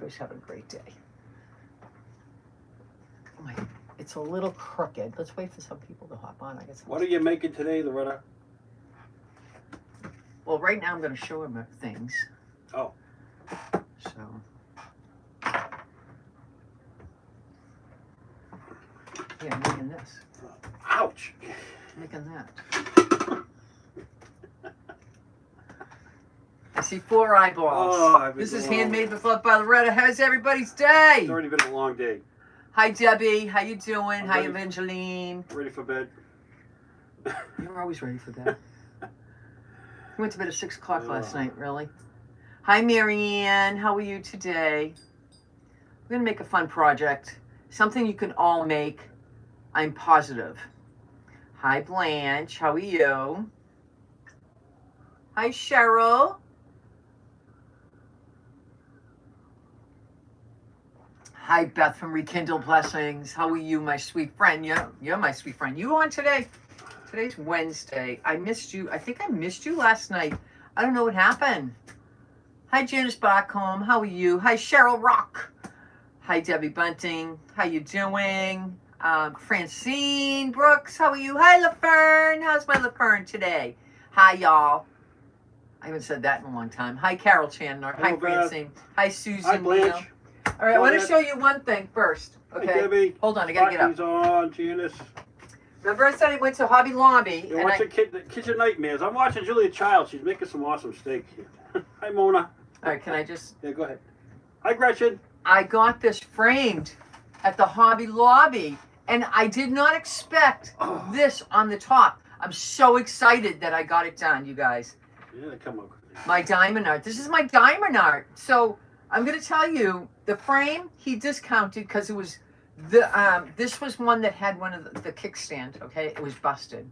everybody's having a great day. Oh my, it's a little crooked. Let's wait for some people to hop on. I guess. What are you making today, Loretta? Well, right now I'm going to show him things. Oh. So. Yeah, I'm making this. Ouch. Making that. I see 4 eyeballs. Oh, this is Handmade with Love by Loretta. How's everybody's day? It's already been a long day. Hi, Debbie. How you doing? I'm Hi, ready. Evangeline. Ready for bed? You're always ready for bed. You went to bed at 6 o'clock last night, really? Hi, Marianne. How are you today? We're going to make a fun project. Something you can all make. I'm positive. Hi, Blanche. How are you? Hi, Cheryl. Hi, Beth from Rekindle Blessings. How are you, my sweet friend? You're my sweet friend. You on today? Today's Wednesday. I missed you. I think I missed you last night. I don't know what happened. Hi, Janice Bachholm. How are you? Hi, Cheryl Rock. Hi, Debbie Bunting. How you doing? Francine Brooks. How are you? Hi, LaFern. How's my LaFern today? Hi, y'all. I haven't said that in a long time. Hi, Carol Chandler. Hi, Francine. Hi, Susan. Hi, Blanche. Neal. All right, I want to show you one thing first. Okay. Hi, Debbie. Hold on, I gotta get up. He's on, Janice. Remember I said I went to Hobby Lobby. You're watching Kitchen Nightmares. I'm watching Julia Child. She's making some awesome steak here. Hi, Mona. All right, can I just... Yeah, go ahead. Hi, Gretchen. I got this framed at the Hobby Lobby, and I did not expect this on the top. I'm so excited that I got it done, you guys. Yeah, come on. My diamond art. This is my diamond art. So I'm going to tell you, the frame he discounted because it was the this was one that had one of the kickstand. Okay, it was busted.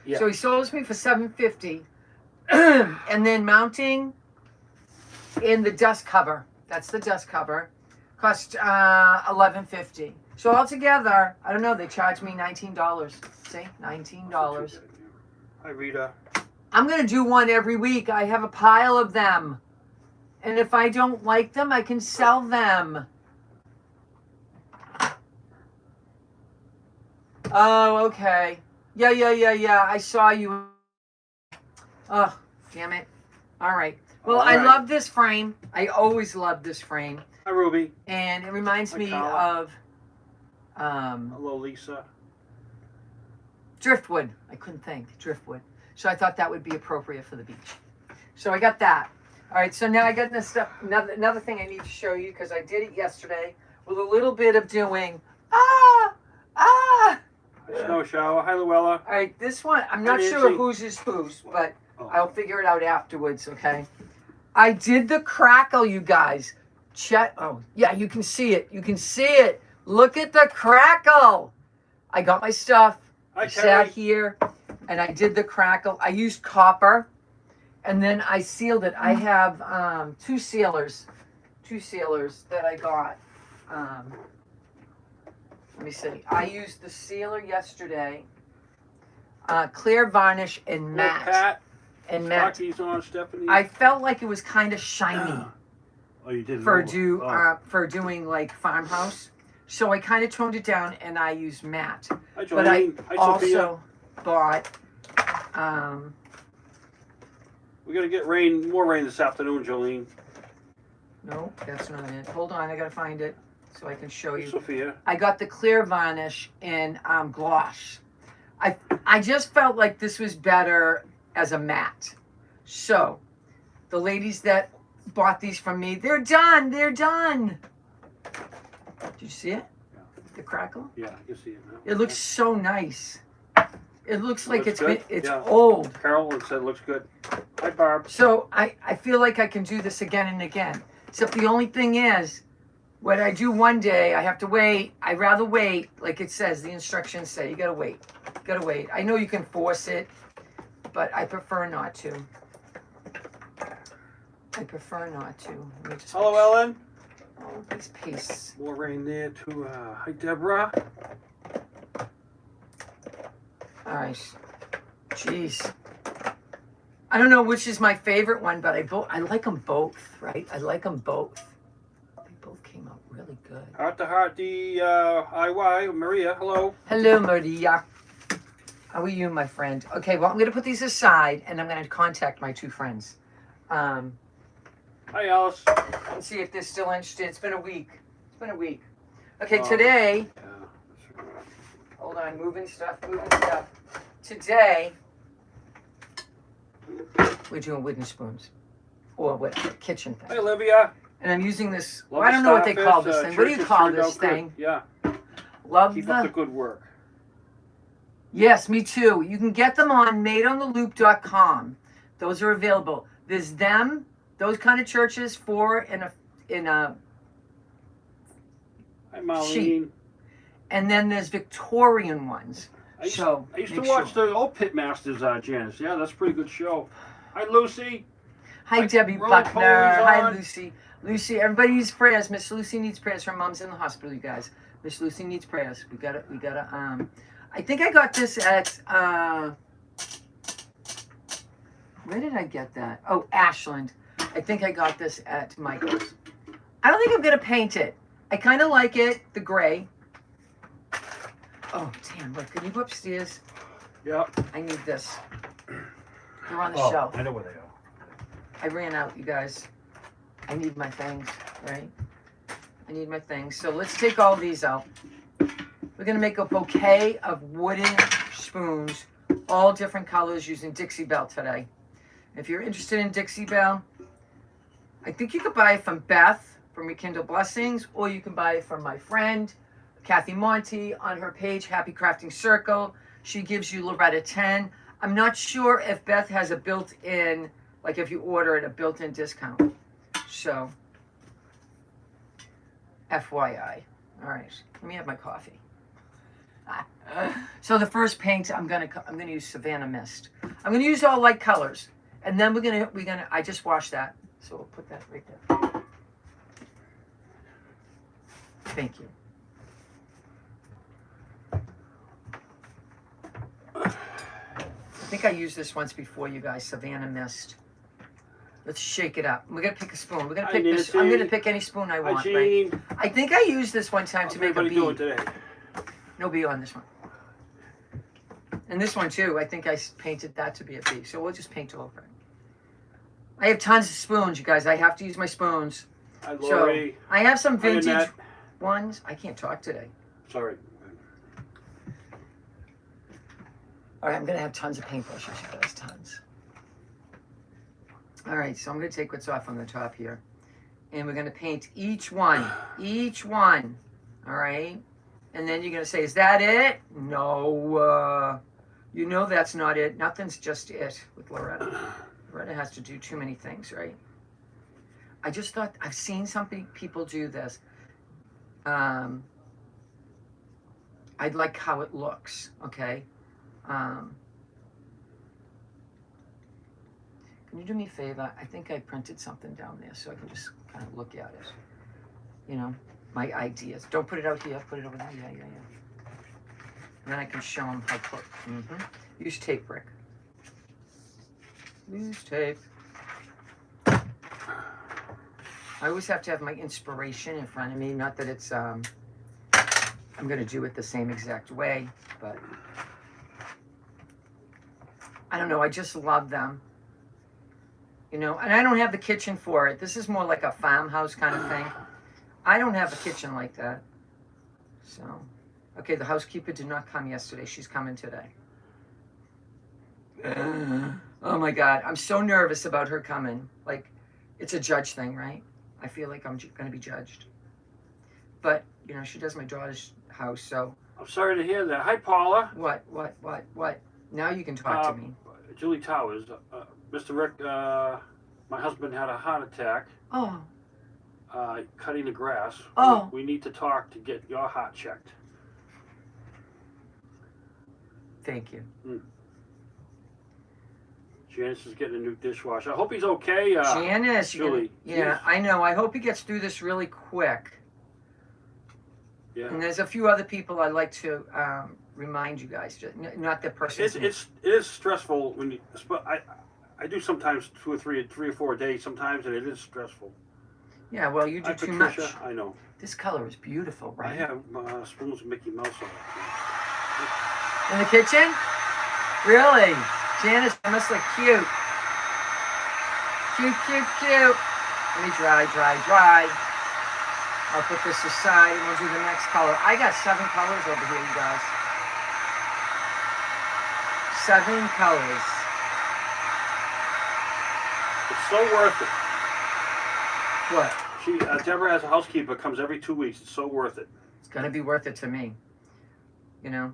Yeah. So he sold me for $750, and then mounting in the dust cover. That's the dust cover. Cost $11.50. So altogether, I don't know. They charged me $19. See, $19. Hi, Rita. I'm going to do one every week. I have a pile of them. And if I don't like them, I can sell them. Oh, okay. Yeah. I saw you. Oh, damn it. All right. Well, I love this frame. I always love this frame. Hi, Ruby. And it reminds me of... hello, Lisa. Driftwood. I couldn't think. Driftwood. So I thought that would be appropriate for the beach. So I got that. All right, so now I got this stuff. Another thing I need to show you, because I did it yesterday with a little bit of doing, Snow shower. Hi, Luella. All right, this one, I'm not sure whose is whose, but I'll figure it out afterwards, okay? I did the crackle, you guys. Oh, yeah, you can see it. You can see it. Look at the crackle. I got my stuff. I sat here, and I did the crackle. I used copper. And then I sealed it. I have two sealers that I got. Let me see. I used the sealer yesterday. Clear varnish and matte. Pat. And matte. On, Stephanie. I felt like it was kind of shiny. Oh, you did. For doing like Farmhouse. So I kind of toned it down and I used matte. Hi, Jolene. But I Hi, also bought. We're gonna get more rain this afternoon, Jolene. No, that's not it. Hold on, I gotta find it so I can show you. Sophia. I got the clear varnish in gloss. I just felt like this was better as a matte. So, the ladies that bought these from me, they're done. They're done. Did you see it? Yeah. The crackle? Yeah, you see it now. It looks so nice. It looks like it's yeah. old. Carol said it looks good. Hi, Barb. So I feel like I can do this again and again. Except the only thing is, what I do one day, I have to wait. I'd rather wait, like it says, the instructions say. You gotta wait. You gotta wait. I know you can force it, but I prefer not to. I prefer not to. Let me just Hello, Ellen. Oh, these pastes. More rain there, too. Hi, Deborah. All right. Jeez. I don't know which is my favorite one, but I like them both, right? I like them both. They both came out really good. Heart to heart, DIY. Maria, hello. Hello, Maria. How are you, my friend? Okay, well, I'm going to put these aside, and I'm going to contact my two friends. Hi, Alice. And see if they're still interested. It's been a week. Okay, today... Yeah. Hold on, moving stuff. Today, we're doing wooden spoons. Or what, kitchen thing. Hey, Olivia. And I'm using this, Love I don't know what they call starfish, this thing. What do you churches call turned this out good. thing? Yeah. Love Keep up the good work. Yes, me too. You can get them on madeontheloop.com. Those are available. There's them, those kind of churches, 4 in a Hi, Marlene. sheet. And then there's Victorian ones. I used make to watch the old Pitmasters, Janice. Yeah, that's a pretty good show. Hi, Lucy. Hi, Debbie Rolling Buckner. Polies Hi, on. Lucy. Lucy, everybody needs prayers. Miss Lucy needs prayers. Her mom's in the hospital, you guys. Miss Lucy needs prayers. We gotta, I think I got this at, where did I get that? Oh, Ashland. I think I got this at Michael's. I don't think I'm gonna paint it. I kind of like it, the gray. Oh, damn, look, can you go upstairs? Yep. I need this. They're on the shelf. I know where they are. I ran out, you guys. I need my things, right? I need my things. So let's take all these out. We're gonna make a bouquet of wooden spoons, all different colors using Dixie Belle today. If you're interested in Dixie Belle, I think you could buy it from Beth from Rekindle Blessings, or you can buy it from my friend, Kathy Monty, on her page, Happy Crafting Circle. She gives you Loretta 10. I'm not sure if Beth has a built-in, like if you order it, a built-in discount. So, FYI. All right, let me have my coffee. So the first paint, I'm gonna use Savannah Mist. I'm gonna use all light colors, and then we're gonna. I just washed that, so we'll put that right there. Thank you. I think I used this once before, you guys. Savannah Mist. Let's shake it up. We're gonna pick a spoon. We're gonna pick this. I'm gonna pick any spoon I want. Hi, Right? Jean. I think I used this one time to make a Everybody doing bead. today? No bee on this one. And this one too. I think I painted that to be a bee. So we'll just paint over it. I have tons of spoons, you guys. I have to use my spoons. Hi, So Lori. I have some Hi, vintage Annette. ones. I can't talk today. Sorry. All right, I'm gonna have tons of paintbrushes, you guys, tons. All right, so I'm gonna take what's off on the top here, and we're gonna paint each one. All right, and then you're gonna say, "Is that it?" No, you know that's not it. Nothing's just it with Loretta. Loretta has to do too many things, right? I just thought I've seen some people do this. I like how it looks. Okay. Can you do me a favor? I think I printed something down there so I can just kind of look at it. You know, my ideas. Don't put it out here. Put it over there. Yeah. And then I can show them how to put. Use tape, Rick. Use tape. I always have to have my inspiration in front of me. Not that it's, I'm going to do it the same exact way, but I don't know. I just love them. You know, and I don't have the kitchen for it. This is more like a farmhouse kind of thing. I don't have a kitchen like that. So, okay, the housekeeper did not come yesterday. She's coming today. Oh my God, I'm so nervous about her coming. Like, it's a judge thing, right? I feel like I'm going to be judged. But, you know, she does my daughter's house, so. I'm sorry to hear that. Hi, Paula. What? Now you can talk to me. Julie Towers. Mr. Rick, my husband had a heart attack. Oh. Cutting the grass. Oh. We need to talk to get your heart checked. Thank you. Janice is getting a new dishwasher. I hope he's okay. Janice, Julie. Yeah, I know. I hope he gets through this really quick. Yeah. And there's a few other people I'd like to remind you guys. Not the person. It is stressful when you. I do sometimes 3 or 4 days sometimes, and it is stressful. Yeah, well, you do too much. Patricia, I know. This color is beautiful, right? I have spoons of Mickey Mouse on it. In the kitchen? Really? Janice, that must look cute. Cute, cute, cute. Let me dry. I'll put this aside and we'll do the next color. I got 7 colors over here, you guys. 7 colors. It's so worth it. What? Deborah has a housekeeper, comes every 2 weeks. It's so worth it. It's gonna be worth it to me. You know?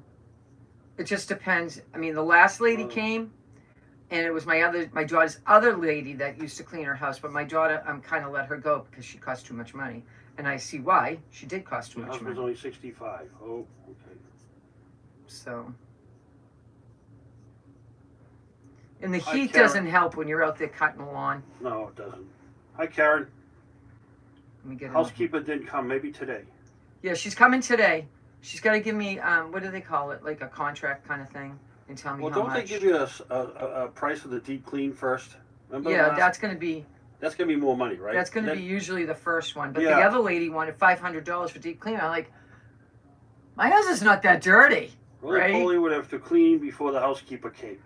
It just depends. I mean, the last lady came, and it was my daughter's other lady that used to clean her house, but my daughter, I'm kind of let her go because she cost too much money. And I see why. She did cost too My much husband's money. only 65. Oh, okay. So. And the Hi, heat Karen. doesn't help when you're out there cutting the lawn. No, it doesn't. Hi, Karen. Let me get in. Housekeeper didn't come. Maybe today. Yeah, she's coming today. She's got to give me, what do they call it? Like a contract kind of thing, and tell me Well, how don't much. they give you a price for the deep clean first? Remember Yeah, last? that's going to be. That's gonna be more money, right? That's going to be usually the first one. But Yeah. the other lady wanted $500 for deep clean. I'm like, my house's not that dirty. Roly right? Poly would have to clean before the housekeeper came.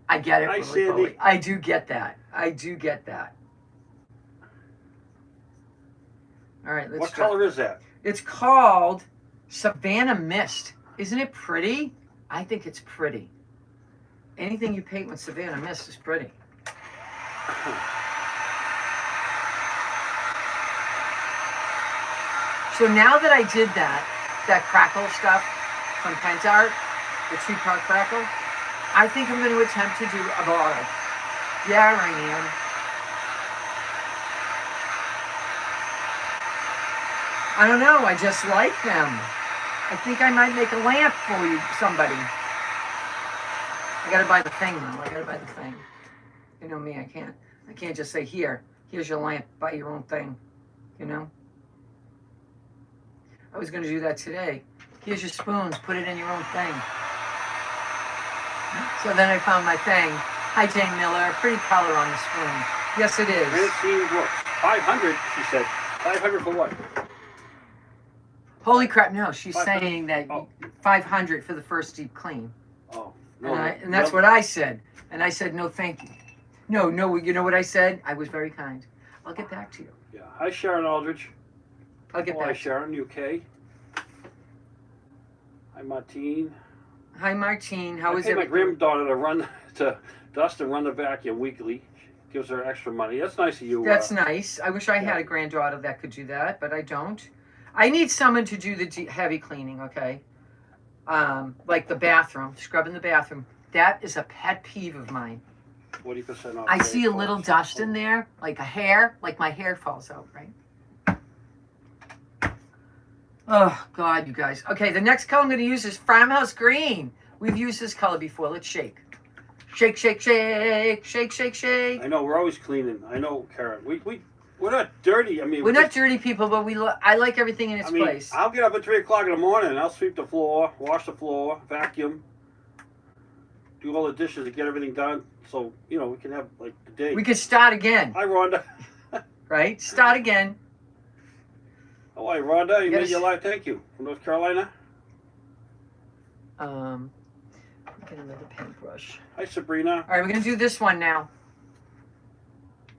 I get it. Hi, Roly Sandy. Poly. I do get that. I do get that. All right, let's What go. color is that? It's called Savannah Mist. Isn't it pretty? I think it's pretty. Anything you paint with Savannah Mist is pretty. So now that I did that crackle stuff from Pentart, the 2-part crackle, I think I'm going to attempt to do a bottle. Yeah, I am. I don't know. I just like them. I think I might make a lamp for you, somebody. I got to buy the thing now. I got to buy the thing. You know me. I can't just say, here's your lamp. Buy your own thing. You know. I was going to do that today. Here's your spoons. Put it in your own thing. So then I found my thing. Hi, Jane Miller. Pretty color on the spoon. Yes, it is. Francine Brooks. 500, she said. 500 for what? Holy crap, no. She's 500? saying that Oh. 500 for the first deep clean. Oh, no. And that's what I said. And I said, no, thank you. No, you know what I said? I was very kind. I'll get back to you. Yeah. Hi, Sharon Aldridge. I'll get Hi, back to you. Sharon. You okay? Hi, Martine. Hi, Martine. How I is pay my everything? granddaughter to dust and run the vacuum weekly. Gives her extra money. That's nice of you. That's nice. I wish I had yeah. a granddaughter that could do that, but I don't. I need someone to do the heavy cleaning, okay? Like the bathroom, scrubbing the bathroom. That is a pet peeve of mine. 40% off. I see a little dust in there, like a hair, like my hair falls out, right? Oh, God, you guys. Okay, the next color I'm going to use is Farmhouse Green. We've used this color before. Let's shake. Shake, shake, shake, shake, shake, shake. I know, we're always cleaning. I know, Karen. We're not dirty. I mean, We're not dirty people, but I like everything in its place. I'll get up at 3 o'clock in the morning and I'll sweep the floor, wash the floor, vacuum, do all the dishes to get everything done. So, we can have like the day. We could start again, Hi, Rhonda. right? Start again. Oh, hi, Rhonda. You Yes. made your live. Thank you. From North Carolina. Get another paintbrush. Hi, Sabrina. All right, we're going to do this one now.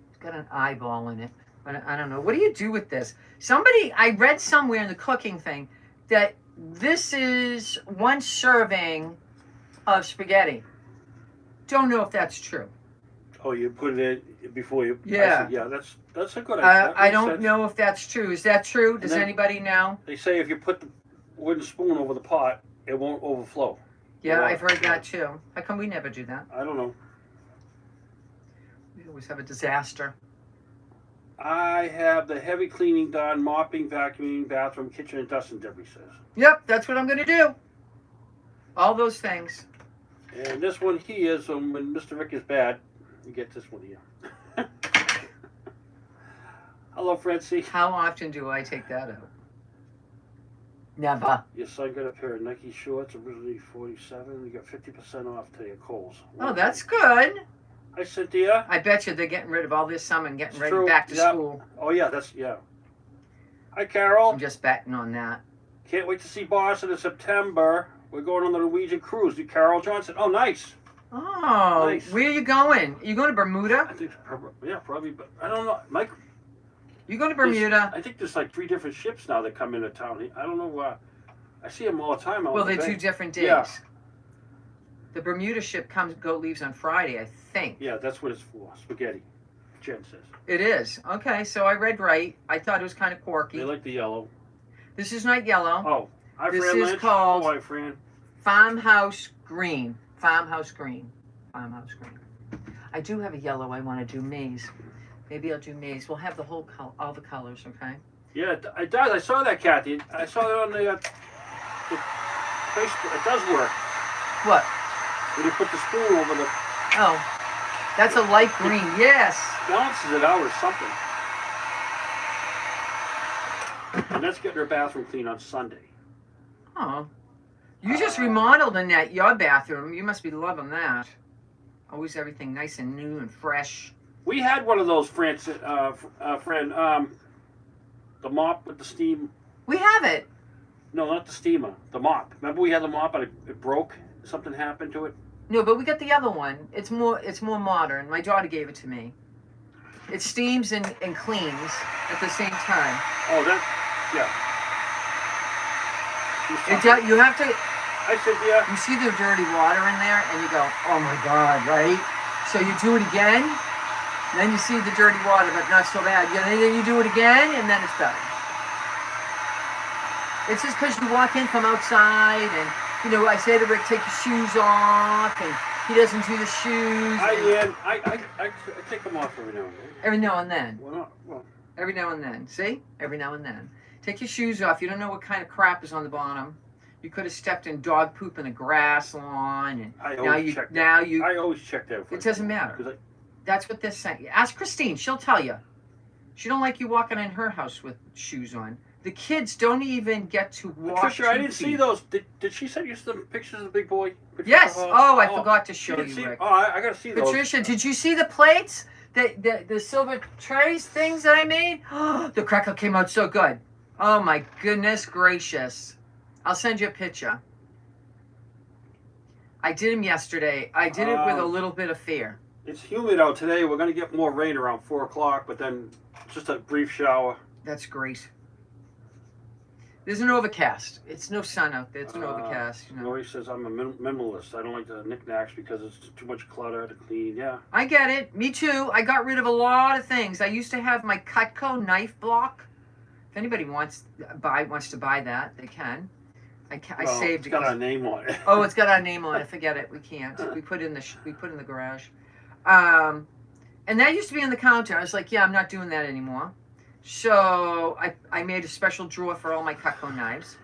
It's got an eyeball in it, but I don't know. What do you do with this? I read somewhere in the cooking thing that this is 1 serving of spaghetti. Don't know if that's true. Oh, you put it in before you. Yeah. I see. Yeah, that's a good idea. That I makes don't sense. know if that's true. Is that true? Does then- anybody know? They say if you put the wooden spoon over the pot, it won't overflow. Yeah, Water. I've heard that too. How come we never do that? I don't know. We always have a disaster. I have the heavy cleaning done, mopping, vacuuming, bathroom, kitchen, and dusting, Debbie says. Yep, that's what I'm going to do. All those things. And this one here is when Mr. Rick is bad, you get this one here. Hello, Francie. How often do I take that out? Never. Your son got a pair of Nike shorts, originally $47. You got 50% off today at Kohl's. Oh, that's good. Hi, Cynthia. I bet you they're getting rid of all this summer and getting It's ready true. back to Yeah. school. Oh, yeah, Hi, Carol. I'm just betting on that. Can't wait to see Boston in September. We're going on the Norwegian cruise. Carol Johnson. Oh, nice. Oh, Nice. where are you going? You going to Bermuda? I think, probably, but I don't know. Mike, You going to Bermuda? I think there's like 3 different ships now that come into town. I don't know. I see them all the time. Well, they're 2 different days. Yeah. The Bermuda ship leaves on Friday, I think. Yeah, that's what it's for. Spaghetti. Jen says. It is. Okay, so I read right. I thought it was kind of quirky. They like the yellow. This is not yellow. Oh, hi, This Fran is Lynch. called- Oh, hi, Fran. Farmhouse green. Farmhouse green. Farmhouse green. I do have a yellow I want to do maize. Maybe I'll do maize. We'll have the whole all the colors, okay? Yeah, it does. I saw that, Kathy. I saw it on the Facebook. It does work. What? When you put the spoon over the Oh, that's a light green. Yes. balances it out or something. And that's getting her bathroom clean on Sunday. Oh. You just remodeled in your bathroom. You must be loving that. Always everything nice and new and fresh. We had one of those, friend. The mop with the steam. We have it. No, not the steamer. The mop. Remember we had the mop and it broke. Something happened to it. No, but we got the other one. It's more modern. My daughter gave it to me. It steams and cleans at the same time. Oh, yeah. You have to. I said, yeah. You see the dirty water in there, and you go, "Oh my God!" Right? So you do it again. Then you see the dirty water, but not so bad. Then you do it again, and then it's better. It's just because you walk in from outside, and I say to Rick, "Take your shoes off," and he doesn't do the shoes. I take them off every now and then. Every now and then. Well, Every now and then. See? Every now and then. Take your shoes off. You don't know what kind of crap is on the bottom. You could have stepped in dog poop in a grass lawn, and I now always check that. I always check that. It doesn't matter. That's what they're saying. Ask Christine. She'll tell you. She don't like you walking in her house with shoes on. The kids don't even get to walk. Patricia, I didn't see those. Did she send you some pictures of the big boy? Yes. Oh, I forgot to show you, Rick. Oh, I gotta see those. Patricia, did you see the plates? The silver trays things that I made? The crackle came out so good. Oh my goodness gracious. I'll send you a picture. I did them yesterday. I did it with a little bit of fear. It's humid out today. We're going to get more rain around 4 o'clock, but then just a brief shower. That's great. There's an overcast. It's no sun out there. It's an overcast. Lori says I'm a minimalist. I don't like the knickknacks because it's too much clutter to clean. Yeah. I get it. Me too. I got rid of a lot of things. I used to have my Cutco knife block. If anybody wants to buy that, they can. I saved it. It's got our name on it. Oh, it's got our name on it. Forget it. We can't. We put it in the garage. And that used to be on the counter. I was like, yeah, I'm not doing that anymore. So I made a special drawer for all my Cutco knives.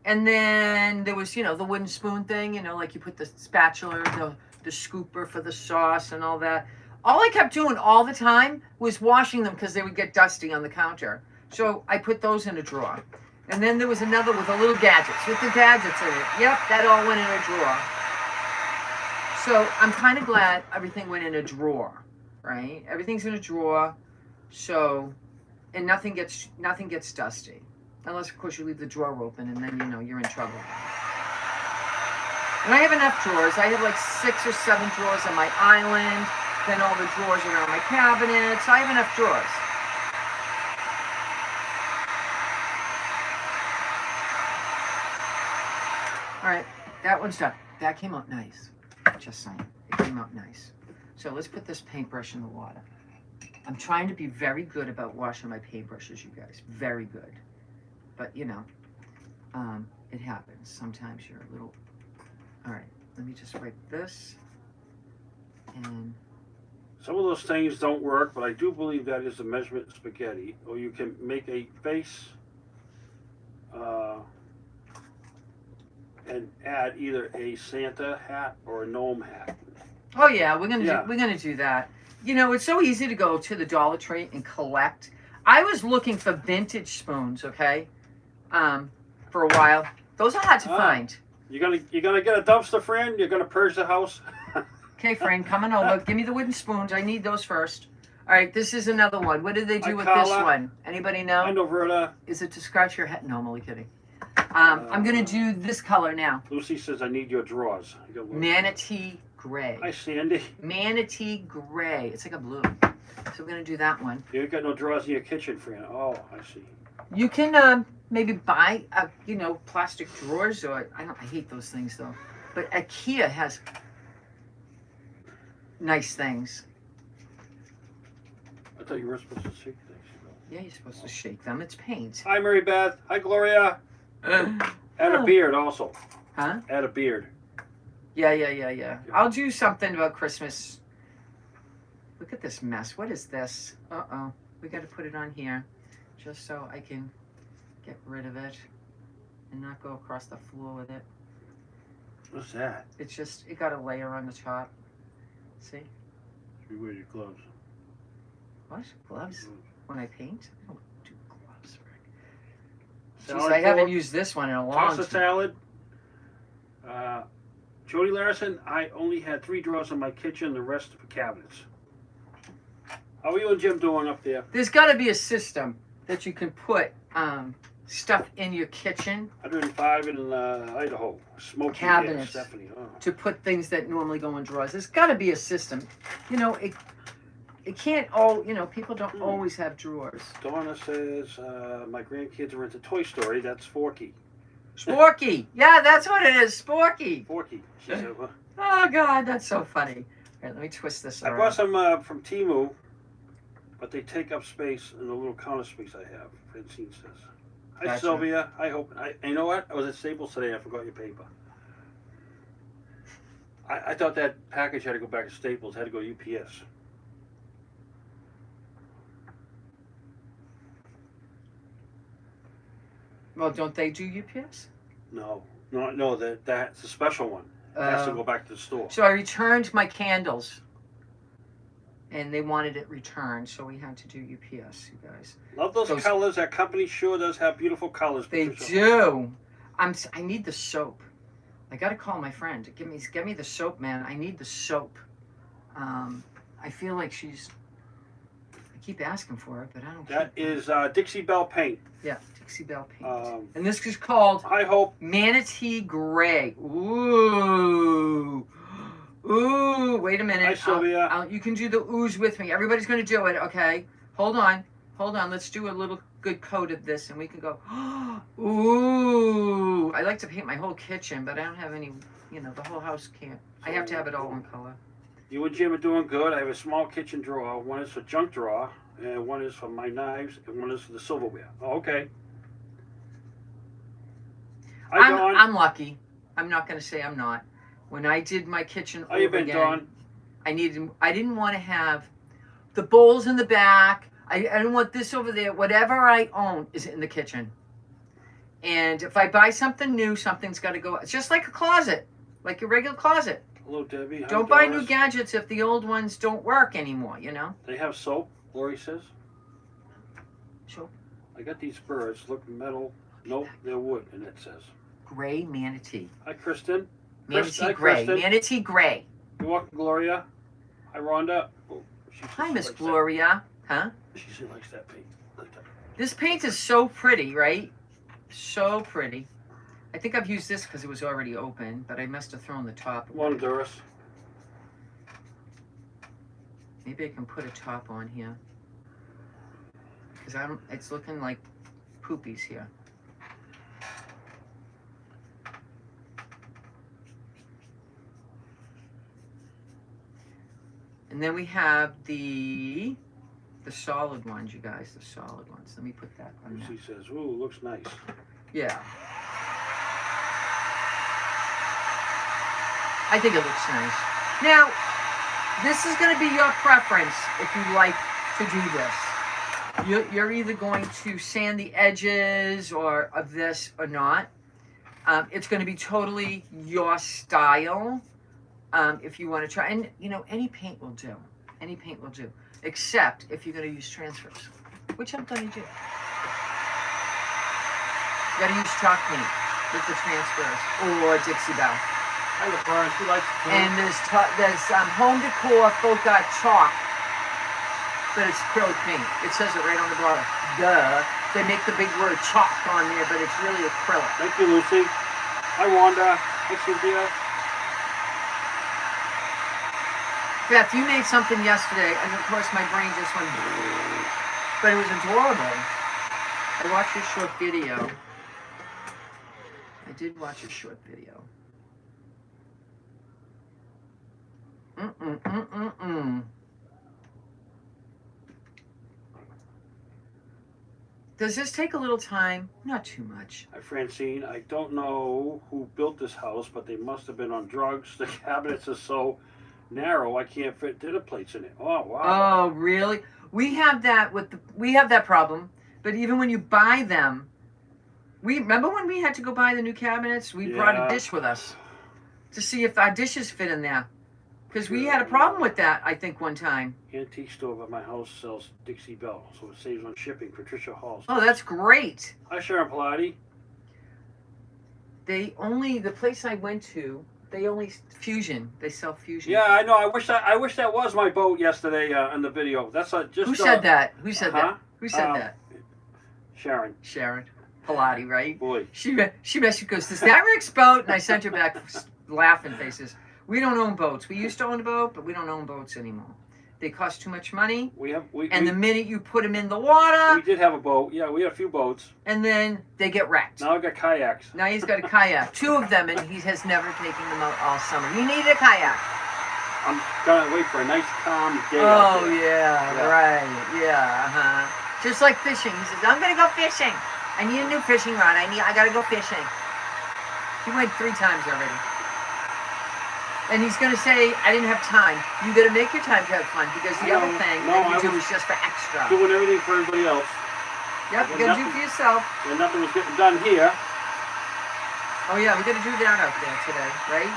And then there was, the wooden spoon thing, like you put the spatula, the scooper for the sauce and all that. All I kept doing all the time was washing them because they would get dusty on the counter. So I put those in a drawer. And then there was another with the little gadgets, with the gadgets in it. Yep, that all went in a drawer. So I'm kind of glad everything went in a drawer, right? Everything's in a drawer. So, and nothing gets dusty. Unless, of course, you leave the drawer open and then, you're in trouble. And I have enough drawers. I have like 6 or 7 drawers on my island. Then all the drawers around my cabinet. So I have enough drawers. All right, that one's done. That came out nice. Just saying, it came out nice. So let's put this paintbrush in the water. I'm trying to be very good about washing my paintbrushes, you guys. Very good. But, it happens. Sometimes you're a little... All right, let me just wipe this. And... Some of those things don't work, but I do believe that is a measurement spaghetti. Or you can make a face... and add either a Santa hat or a gnome hat. Oh yeah, we're gonna do that. It's so easy to go to the Dollar Tree and collect. I was looking for vintage spoons, okay, for a while. Those are hard to find. You're gonna get a dumpster, friend. You're gonna purge the house. Okay, friend, coming over. Give me the wooden spoons. I need those first. All right, this is another one. What did they do with this one? Anybody know? I know, Loretta. Is it to scratch your head? No, I'm only kidding. I'm going to do this color now. Lucy says I need your drawers. Manatee gray. Hi, Sandy. Manatee gray. It's like a blue. So we're going to do that one. You ain't got no drawers in your kitchen, Fran. Oh, I see. You can maybe buy, plastic drawers, or I hate those things though. But IKEA has nice things. I thought you were supposed to shake things. Yeah, you're supposed to shake them. It's paint. Hi, Mary Beth. Hi, Gloria. Add a beard also. Huh? Add a beard. Yeah. I'll do something about Christmas. Look at this mess. What is this? Uh-oh. We got to put it on here just so I can get rid of it and not go across the floor with it. What's that? It's just, it got a layer on the top. See? You wear your gloves. What? Gloves? When I paint? I don't do gloves, Rick. Salad Jeez, I haven't fork, used this one in a long pasta time. salad. Jody Larison, I only had 3 drawers in my kitchen, the rest for cabinets. How are you and Jim doing up there? There's got to be a system that you can put stuff in your kitchen 105 in Idaho. Smoky Cabinets. Stephanie. Oh. to put things that normally go in drawers. There's got to be a system. It can't all, people don't always have drawers. Donna says, my grandkids are into Toy Story. That's Forky. Sporky. Yeah, that's what it is. Sporky. Forky. She said, well, Oh, God, that's so funny. All right, let me twist this I around. bought some from Temu, but they take up space in the little counter space I have, Francine says. Hi, Gotcha. Sylvia. You know what? I was at Staples today. I forgot your paper. I thought that package had to go back to Staples. Had to go UPS. Well, don't they do UPS? No. That's a special one. It has to go back to the store. So I returned my candles, and they wanted it returned, so we had to do UPS, you guys. Love those colors. That company sure does have beautiful colors. They Patricia. do. I need the soap. I got to call my friend. Get me the soap, man. I need the soap. I feel like I keep asking for it, but I don't. That is Dixie Belle Paint. Yeah, Dixie Belle Paints. And this is called I hope. Manatee Gray. Ooh. Ooh. Wait a minute. Hi, Sylvia. You can do the ooze with me. Everybody's going to do it, okay? Hold on. Let's do a little good coat of this, and we can go, ooh. I like to paint my whole kitchen, but I don't have any, the whole house can't. I have to have it all in color. You and Jim are doing good. I have a small kitchen drawer. One is for junk drawer, and one is for my knives, and one is for the silverware. Oh, okay. Hi, Dawn. I'm lucky. I'm not going to say I'm not. When I did my kitchen How you over been, again, Dawn? I didn't want to have the bowls in the back. I didn't want this over there. Whatever I own is in the kitchen. And if I buy something new, something's got to go. It's just like a closet, like your regular closet. Hello, Debbie. Hi, Don't buy new Doris. gadgets if the old ones don't work anymore, They have soap, Lori says. So, I got these birds. Look metal. Nope, they're wood, and it says. gray manatee. Hi, Kristen. Manatee Hi, gray. Kristen. Manatee gray. You welcome, Gloria. Hi, Rhonda. Oh, Hi, Miss Gloria. Huh? She likes that paint. Like that. This paint is so pretty, right? So pretty. I think I've used this because it was already open, but I must have thrown the top. Come on, Doris. Maybe I can put a top on here. Because it's looking like poopies here. And then we have the solid ones, you guys, the solid ones. Let me put that on there. She says, ooh, looks nice. Yeah. I think it looks nice. Now, this is going to be your preference if you like to do this. You're either going to sand the edges of this or not. It's going to be totally your style if you want to try. And, any paint will do. Any paint will do. Except if you're going to use transfers, which I'm going to do. You got to use chalk paint with the transfers or Dixie Belle. I look her, she likes it too. And there's home decor folk art chalk, but it's acrylic paint. It says it right on the bottom. Duh. They make the big word chalk on there, but it's really acrylic. Thank you, Lucy. Hi, Wanda. Hi, Cynthia. Beth, you made something yesterday, and of course my brain just went, but it was adorable. I watched your short video. I did watch a short video. Does this take a little time? Not too much. Hi, Francine. I don't know who built this house, but they must have been on drugs. The cabinets are so narrow, I can't fit dinner plates in it. Oh, wow. Oh, really? We have that problem. But even when you buy them, remember when we had to go buy the new cabinets? We brought a dish with us to see if our dishes fit in there. Because we had a problem with that, I think, one time. Antique store by my house sells Dixie Belle, so it saves on shipping. Patricia Hall. Oh, that's great. Hi, Sharon Pilati. The place I went to, Fusion. They sell Fusion. Yeah, I know. I wish that was my boat yesterday in the video. That's just. Who said that? Who said that? Who said that? Sharon. Sharon Pilati, right? Boy. She goes, "Is that Rick's boat?" And I sent her back laughing faces. We don't own boats. We used to own a boat, but we don't own boats anymore. They cost too much money. The minute you put them in the water, we did have a boat. Yeah, we had a few boats. And then they get wrecked. Now I've got kayaks. Now he's got a kayak, 2 of them, and he has never taken them out all summer. You need a kayak. I'm gonna wait for a nice calm day. out there. Yeah, right. Yeah, Just like fishing. He says, "I'm gonna go fishing. I need a new fishing rod. I gotta go fishing." He went 3 times already. And he's going to say, "I didn't have time." You got to make your time to have fun, because the other thing that you do is just for extra. Doing everything for everybody else. Yep, you got to do for yourself. And nothing was getting done here. Oh yeah, we got to do that out there today, right?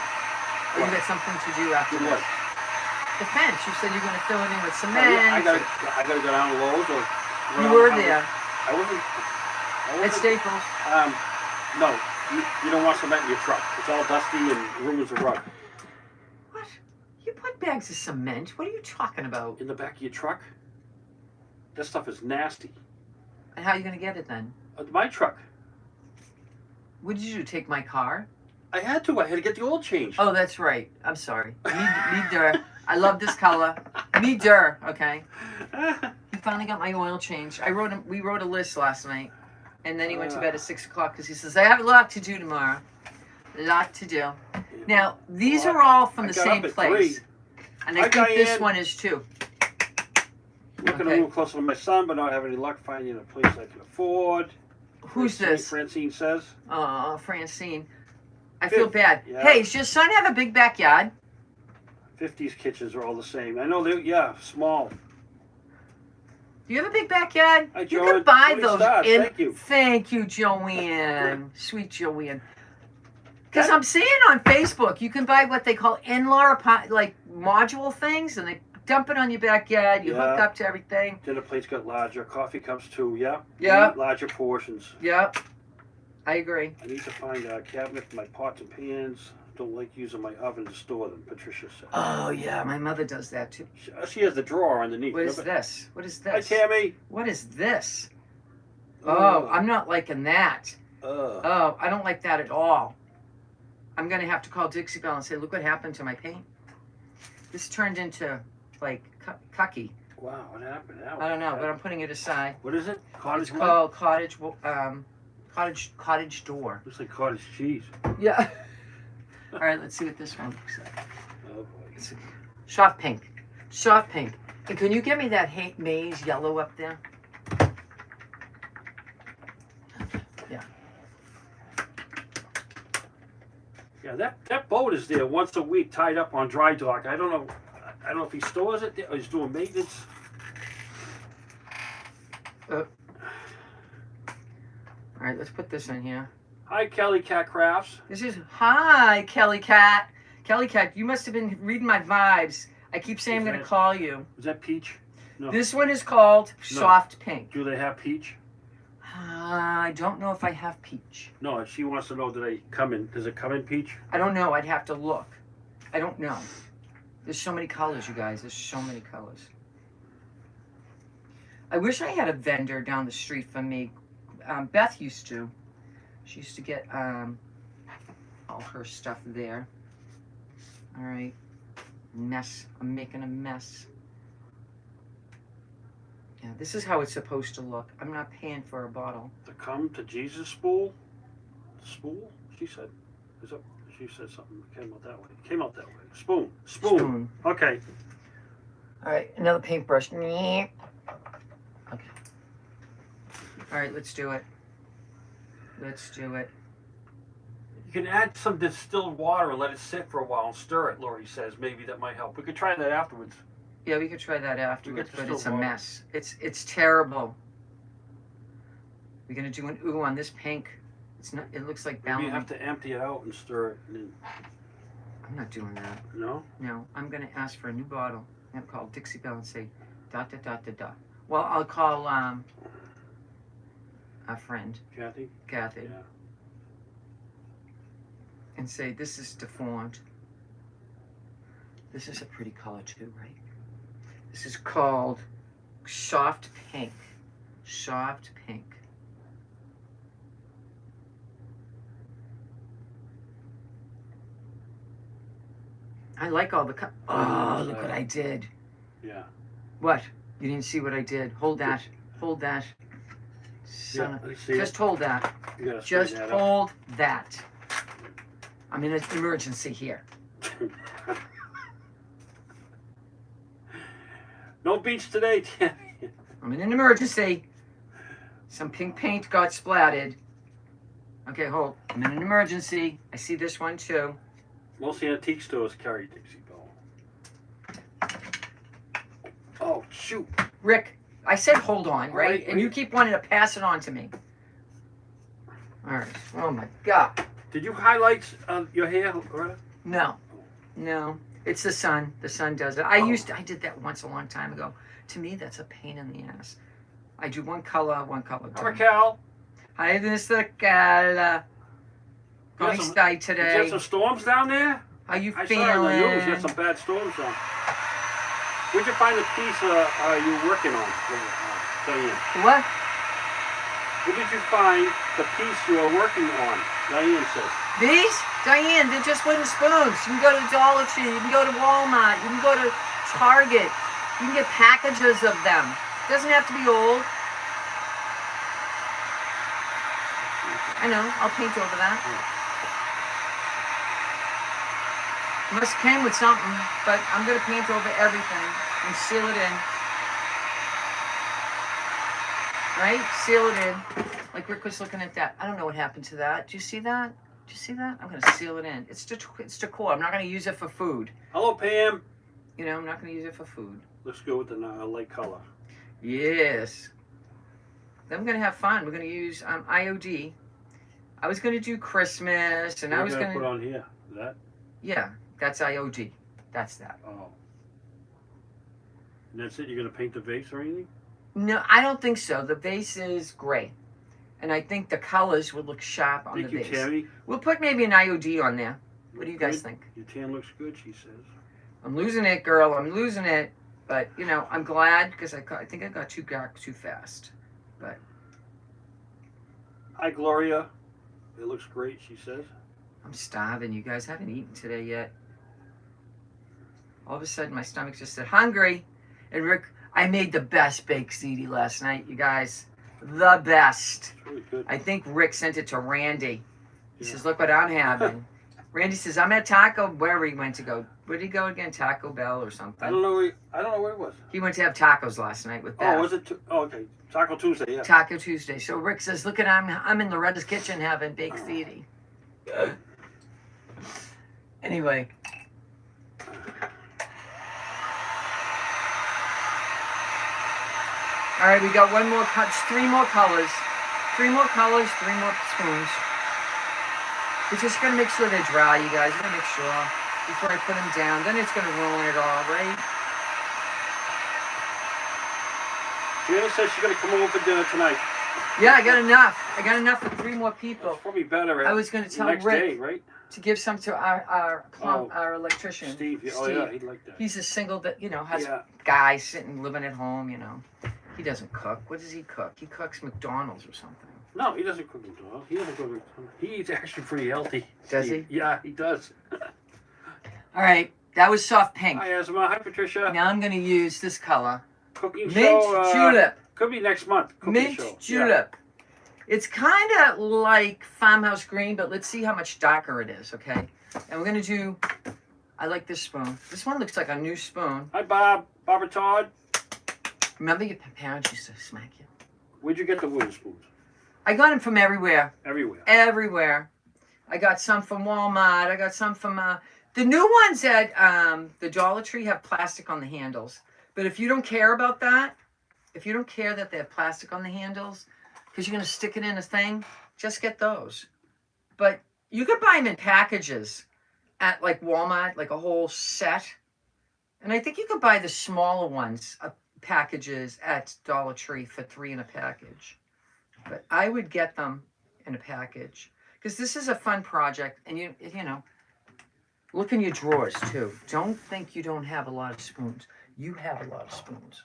Or you got something to do after what? The fence. You said you're going to fill it in with cement. I gotta go down to Lowe's or. You were there. I wasn't. At Staples. No, you don't want cement in your truck. It's all dusty and ruins the rug. What? You put bags of cement? What are you talking about? In the back of your truck? That stuff is nasty. And how are you going to get it then? My truck. What did you do, take my car? I had to. I had to get the oil changed. Oh, that's right. I'm sorry. Me dur. I love this color. Me dur, okay? He finally got my oil changed. We wrote a list last night. And then he went to bed at 6 o'clock because he says, "I have a lot to do tomorrow. A lot to do." Now, these are all from the same place. 3. And I think this one is too. Looking a little closer to my son, but not having any luck finding a place I can afford. Who's this? Francine says. Oh, Francine. I feel bad. Yeah. Hey, does your son have a big backyard? 50s kitchens are all the same. I know they're, small. Do you have a big backyard? Hi, you can buy those. Thank you. Thank you, Joanne. Sweet Joanne. Because I'm seeing on Facebook, you can buy what they call in-law like module things, and they dump it on your backyard. You hook up to everything. Dinner plates got larger. Coffee cups too. Yeah. Yeah. Larger portions. Yep. I agree. I need to find a cabinet for my pots and pans. Don't like using my oven to store them, Patricia said. Oh, yeah. My mother does that, too. She has the drawer underneath. What is this? What is this? Hi, Tammy. What is this? Oh, I'm not liking that. Oh, I don't like that at all. I'm going to have to call Dixie Belle and say, "Look what happened to my paint. This turned into, like, cucky." Wow, what happened now? I don't know, but I'm putting it aside. What is it? Cottage It's called cottage door. Looks like cottage cheese. Yeah. All right, let's see what this one looks like. Oh, boy. Soft pink. Soft pink. And can you get me that maize yellow up there? Yeah. Yeah, that boat is there once a week, tied up on dry dock. I don't know if he stores it there or he's doing maintenance. All right, let's put this in here. Hi, Kelly Cat Crafts. Hi, Kelly Cat. Kelly Cat, you must have been reading my vibes. I keep saying I'm going to call you. Is that peach? No. This one is called Soft Pink. Do they have peach? I don't know if I have peach. No, she wants to know, does it come in peach? I don't know. I'd have to look. I don't know. There's so many colors, you guys. There's so many colors. I wish I had a vendor down the street from me. Beth used to. She used to get all her stuff there. All right. Mess. I'm making a mess. Yeah, this is how it's supposed to look. I'm not paying for a bottle. The Come to Jesus spool? Spool? She said. She said something. It came out that way. It came out that way. Spoon. Spoon. Okay. All right, another paintbrush. Okay. All right, let's do it. Let's do it. You can add some distilled water and let it sit for a while and stir it, Lori says. Maybe that might help. We could try that afterwards. Yeah, we could try that afterwards, but it's a water. mess. It's terrible. We're gonna do an ooh on this pink. It's not. It looks like Maybe ballerina. you have to empty it out and stir it. And then... I'm not doing that. No? No, I'm gonna ask for a new bottle. I'm gonna call Dixie Belle and say, da da da da da. Well, I'll call our friend Kathy? Kathy Yeah. and say this is deformed. This is a pretty color too, right? This is called soft pink. Soft pink. I like all the oh, look what I did. Yeah. What? You didn't see what I did. Hold that. Hold that. Son of... Just hold that. Just hold that. I'm in an emergency here. No beach today, Tammy. I'm in an emergency. Some pink paint got splattered. Okay, hold. I'm in an emergency. I see this one too. Most antique stores carry Dixie Belle. Oh, shoot. Rick, I said hold on, right? Right, And you keep wanting to pass it on to me. All right. Oh my God. Did you highlight your hair, Loretta? No. No. It's the sun. The sun does it. I did that once a long time ago. To me, that's a pain in the ass. I do one color. Hi, Raquel. Hi, Mr. Cal. How today? Did you have some storms down there? How you I feeling? saw in the news you had some bad storms down. Where'd you find the piece you're working on, Diane? What? Where did you find the piece you are working on? Diane says. These? Diane, they're just wooden spoons. You can go to Dollar Tree. You can go to Walmart. You can go to Target. You can get packages of them. It doesn't have to be old. I know. I'll paint over that. Must have came with something, but I'm going to paint over everything and seal it in. Right? Seal it in. Like Rick was looking at that. I don't know what happened to that. Do you see that? Do you see that? I'm going to seal it in. It's decor. I'm not going to use it for food. Hello, Pam. You know, I'm not going to use it for food. Let's go with the light color. Yes. Then we're going to have fun. We're going to use IOD. I was going to do Christmas, and I was going to put on here. Is that? Yeah, that's IOD. That's that. Oh. And that's it? You're going to paint the vase or anything? No, I don't think so. The vase is gray. And I think the colors would look sharp on the vase. Tammy. We'll put maybe an IOD on there. What do you guys think? Your tan looks good, she says. I'm losing it, girl. I'm losing it. But, you know, I'm glad because I think I got too dark too fast. But hi, Gloria. It looks great, she says. I'm starving. You guys haven't eaten today yet. All of a sudden, my stomach just said, hungry. And Rick, I made the best baked ziti last night, you guys. The best. It's really good. I think Rick sent it to Randy. He says, look what I'm having. Randy says, I'm at Taco, wherever he went to go. Where did he go again? Taco Bell or something? I don't know where it was. He went to have tacos last night with Beth. Oh, was it? Okay. Taco Tuesday, yeah. Taco Tuesday. So Rick says, look at I'm in Loretta's kitchen having baked ziti. Anyway. All right, we got one more cut, three more colors. Three more colors, three more spoons. We're just gonna make sure they're dry, you guys. We're gonna make sure before I put them down. Then it's gonna ruin it all, right? Brianna says she's gonna come over for dinner tonight. Yeah, I got enough. I got enough for 3 more people. That's probably better. I was going to tell next Rick day, right? to give some to our electrician. Steve. Steve. Oh yeah, he'd like that. He's a single that has Yeah. guy sitting living at home. He doesn't cook. What does he cook? He cooks McDonald's or something. No, he doesn't cook McDonald's. He doesn't cook McDonald's. He eats actually pretty healthy. Does Steve. he? Yeah, he does. All right, that was soft pink. Hi, Asma. Hi, Patricia. Now I'm going to use this color. Cooking Mint show. julep. Could be next month. Cooking Mint show. julep. It's kind of like farmhouse green, but let's see how much darker it is, okay? And we're going to do, I like this spoon. This one looks like a new spoon. Hi, Bob. Barbara Todd. Remember your parents used to smack you? Where'd you get the wooden spoons? I got them from everywhere. Everywhere. Everywhere. I got some from Walmart. I got some from, the new ones at the Dollar Tree have plastic on the handles. But if you don't care about that, if you don't care that they have plastic on the handles, because you're going to stick it in a thing, just get those. But you could buy them in packages at like Walmart, like a whole set. And I think you could buy the smaller ones, packages at Dollar Tree for 3 in a package. But I would get them in a package because this is a fun project. And you know, look in your drawers too. Don't think you don't have a lot of spoons. You have a lot of spoons.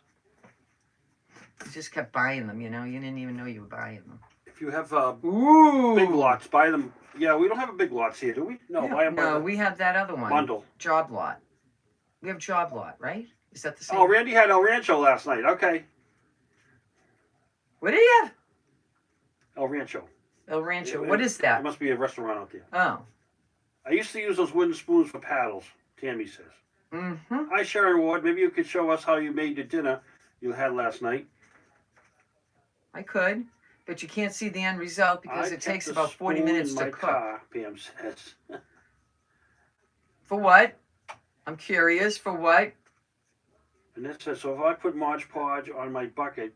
You just kept buying them, you didn't even know you were buying them. If you have Ooh. big lots, buy them. Yeah, we don't have a big lots here, do we? No, buy them. No, we have that other one. Bundle. Job lot. We have job lot, right? Is that the same? Oh, Randy had El Rancho last night. Okay. What do you have? El Rancho. El Rancho. What is that? It must be a restaurant out there. Oh. I used to use those wooden spoons for paddles, Tammy says. Mm-hmm. Hi, Sharon Ward. Maybe you could show us how you made the dinner you had last night. I could, but you can't see the end result because it takes about 40 minutes to cook. Car, Pam says. For what? I'm curious. For what? And it says, so if I put Mod Podge on my bucket,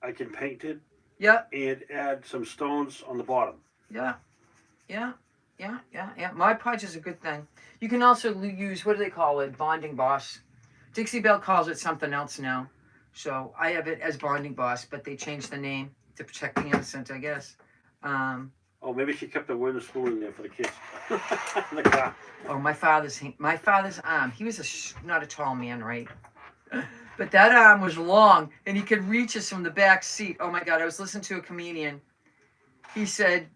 I can paint it Yep. and add some stones on the bottom. Yeah. Mod Podge is a good thing. You can also use, what do they call it? Bonding Boss. Dixie Belle calls it something else now. So I have it as Bonding Boss, but they changed the name to protect the innocent, I guess. Oh, maybe she kept a wooden spoon in there for the kids. In the car. Oh, my father's arm. He was not a tall man, right? But that arm was long, and he could reach us from the back seat. Oh my God! I was listening to a comedian. He said,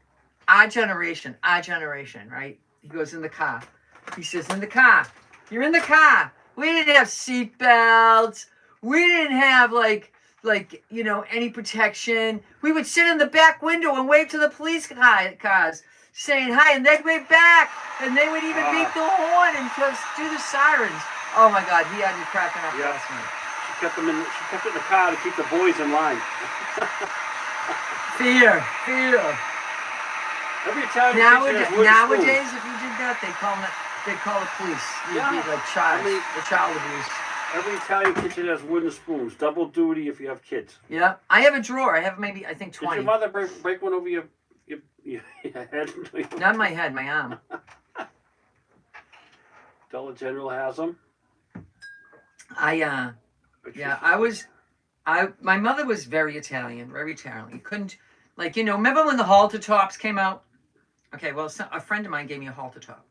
"Our generation, right?" He goes in the car. He says, "In the car, you're in the car. We didn't have seat belts. We didn't have like any protection. We would sit in the back window and wave to the police cars, saying hi, and they'd wave back, and they would even beat the horn and just do the sirens." Oh my God, he had me cracking up last night. She kept it in the car to keep the boys in line. Fear. Every time Nowadays, if you did that, they'd call the police. You'd be like child abuse. Every Italian kitchen has wooden spoons. Double duty if you have kids. Yeah, I have a drawer. I have maybe 20. Did your mother break one over your head? Not my head, my arm. Dollar General has them. My mother was very Italian. You couldn't, remember when the halter tops came out? Okay, well, a friend of mine gave me a halter top.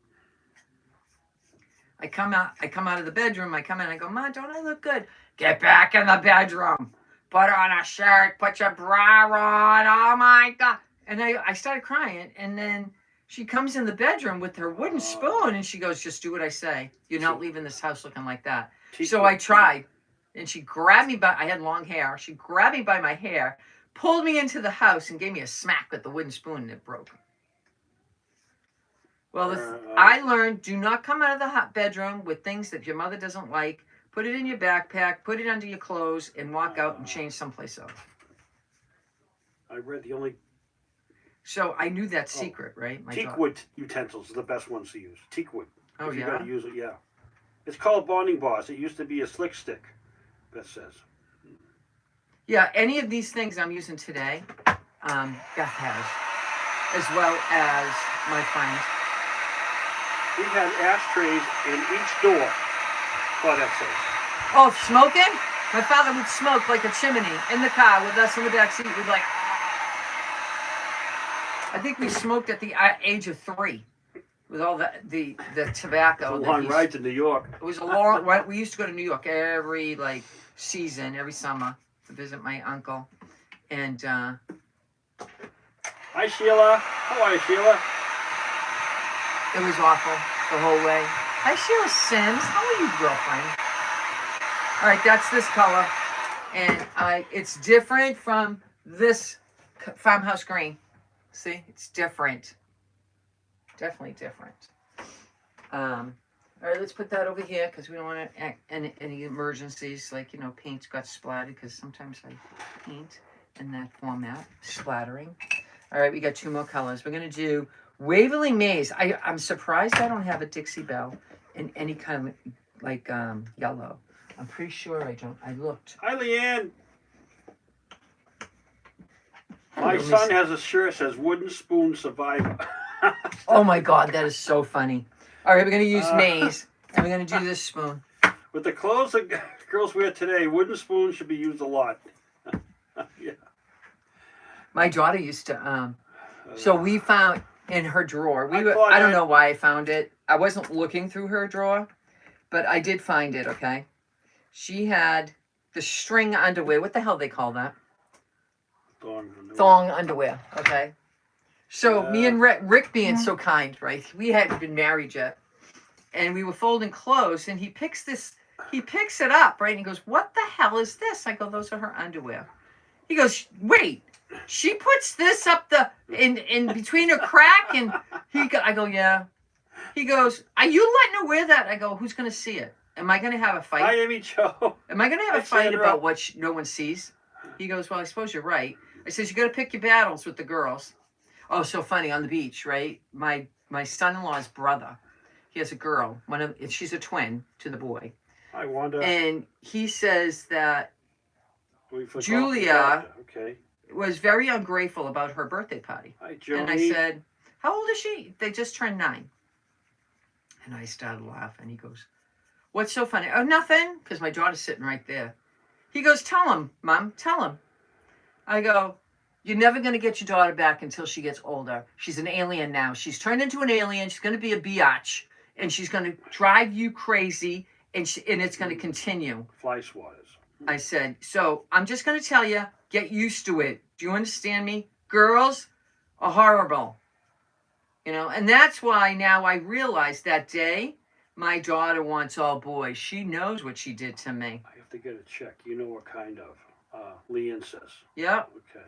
I come out of the bedroom, I come in, I go, "Ma, don't I look good?" "Get back in the bedroom. Put on a shirt, put your bra on, oh my God." And I started crying, and then she comes in the bedroom with her wooden spoon, and she goes, "Just do what I say. You're not leaving this house looking like that." So I tried, and she grabbed me I had long hair, she grabbed me by my hair, pulled me into the house, and gave me a smack with the wooden spoon, and it broke. Well, I learned, do not come out of the bedroom with things that your mother doesn't like. Put it in your backpack, put it under your clothes, and walk out and change someplace else. I read the only... So I knew that secret, right? Teakwood utensils are the best ones to use. Teakwood. Oh, if yeah? You're going to use it, yeah. It's called Bonding Boss. It used to be a slick stick, Beth says. Yeah, any of these things I'm using today, Beth has, as well as my friend. We had ashtrays in each door, Claudette says. Oh, smoking? My father would smoke like a chimney in the car with us in the back seat. We'd like, I think we smoked at the age of 3 with all the tobacco. It's a long ride to New York. It was a long ride. We used to go to New York every season, every summer to visit my uncle. And hi Sheila. How are you, Sheila? it was awful the whole way. Hi Sheila Sims. How are you, girlfriend? All right, that's this color. And it's different from this Farmhouse green. See, it's different. Definitely different. All right, let's put that over here because we don't want to any emergencies, like, you know, paint got splattered, because sometimes I paint in that format, splattering. All right, we got 2 more colors. We're going to do Waverly Maze. I'm surprised I don't have a Dixie Belle in any kind of, like, yellow. I'm pretty sure I don't. I looked. Hi, Leanne. My son has a shirt that says Wooden Spoon Survivor. Oh my God, that is so funny. All right, we're going to use maize, and we're going to do this spoon. With the clothes that girls wear today, wooden spoons should be used a lot. Yeah. My daughter used to, so we found in her drawer, I don't know why I found it. I wasn't looking through her drawer, but I did find it, okay? She had the string underwear. What the hell they call that? Thong underwear, okay? So me and Rick being so kind, right? We hadn't been married yet. And we were folding clothes, and he picks it up, right? And he goes, what the hell is this? I go, those are her underwear. He goes, wait, she puts this up in between her crack, and I go, yeah. He goes, are you letting her wear that? I go, who's going to see it? Am I going to have a fight? Hi, Amy Jo. Am I going to have a fight about what no one sees? He goes, well, I suppose you're right. I says, you got to pick your battles with the girls. Oh, so funny, on the beach, right? My son-in-law's brother, he has a girl. She's a twin to the boy. I wonder. And he says that Julia was very ungrateful about her birthday party. Hi, Julie. And I said, how old is she? They just turned 9. And I started laughing. He goes, what's so funny? Oh, nothing, because my daughter's sitting right there. He goes, tell him, Mom, tell him. I go, you're never going to get your daughter back until she gets older. She's an alien now. She's turned into an alien. She's going to be a biatch. And she's going to drive you crazy. And it's going to continue. Fly swatters. I said, so I'm just going to tell you, get used to it. Do you understand me? Girls are horrible. You know, and that's why now I realize that day, my daughter wants all boys. She knows what she did to me. I have to get a check. You know what kind of. Leanne says. Yep. Okay.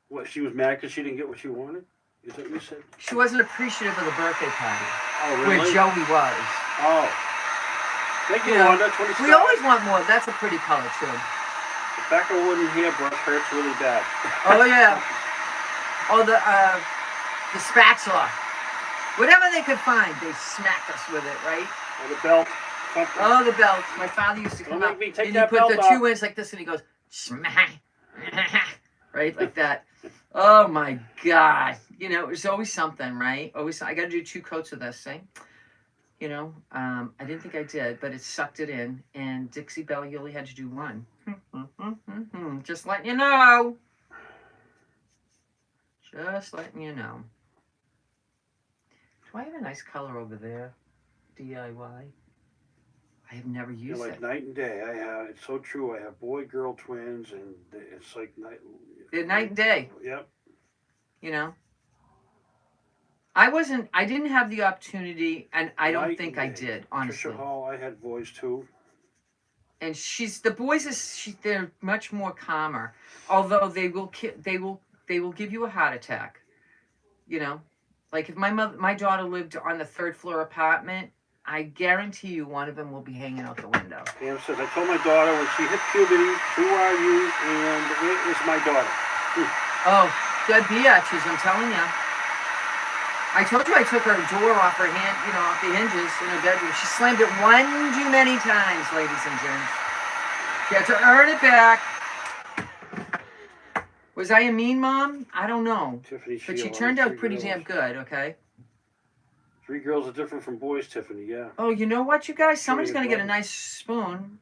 What, she was mad because she didn't get what she wanted? Is that what you said? She wasn't appreciative of the birthday party. Oh, really? Where Joey was. Oh. Thank you, Wanda. 27. We always want more. That's a pretty color, too. The back of a wooden hairbrush hurts really bad. Oh, yeah. Oh, the spatula. Whatever they could find, they smacked us with it, right? Or the belt. Something. Oh, the belt. My father used to come out, and he put the 2 inch like this, and he goes, smack. Right? Like that. Oh, my God. You know, there's always something, right? Always. I got to do 2 coats of this, see? You know, I didn't think I did, but it sucked it in. And Dixie Belle, you only had to do 1. Just letting you know. Just letting you know. Do I have a nice color over there? DIY. I have never used like it. Night and day. It's so true. I have boy-girl twins, and it's like night. They're night and day. Yep. You know. I didn't have the opportunity, and I don't think I did, honestly. Trisha Hall, I had boys too. And they're much more calmer, although they will give you a heart attack. You know, like if my daughter lived on the 3rd floor apartment, I guarantee you one of them will be hanging out the window. Pam says, I told my daughter when she hit puberty, who are you and where is my daughter? Oh, they're biatches, I'm telling you. I told you I took her door off her hand, you know, off the hinges in her bedroom. She slammed it one too many times, ladies and gents. She had to earn it back. Was I a mean mom? I don't know. Tiffany, but she turned out pretty damn good, okay? 3 girls are different from boys, Tiffany, yeah. Oh, you know what, you guys? Somebody's going to get a nice spoon.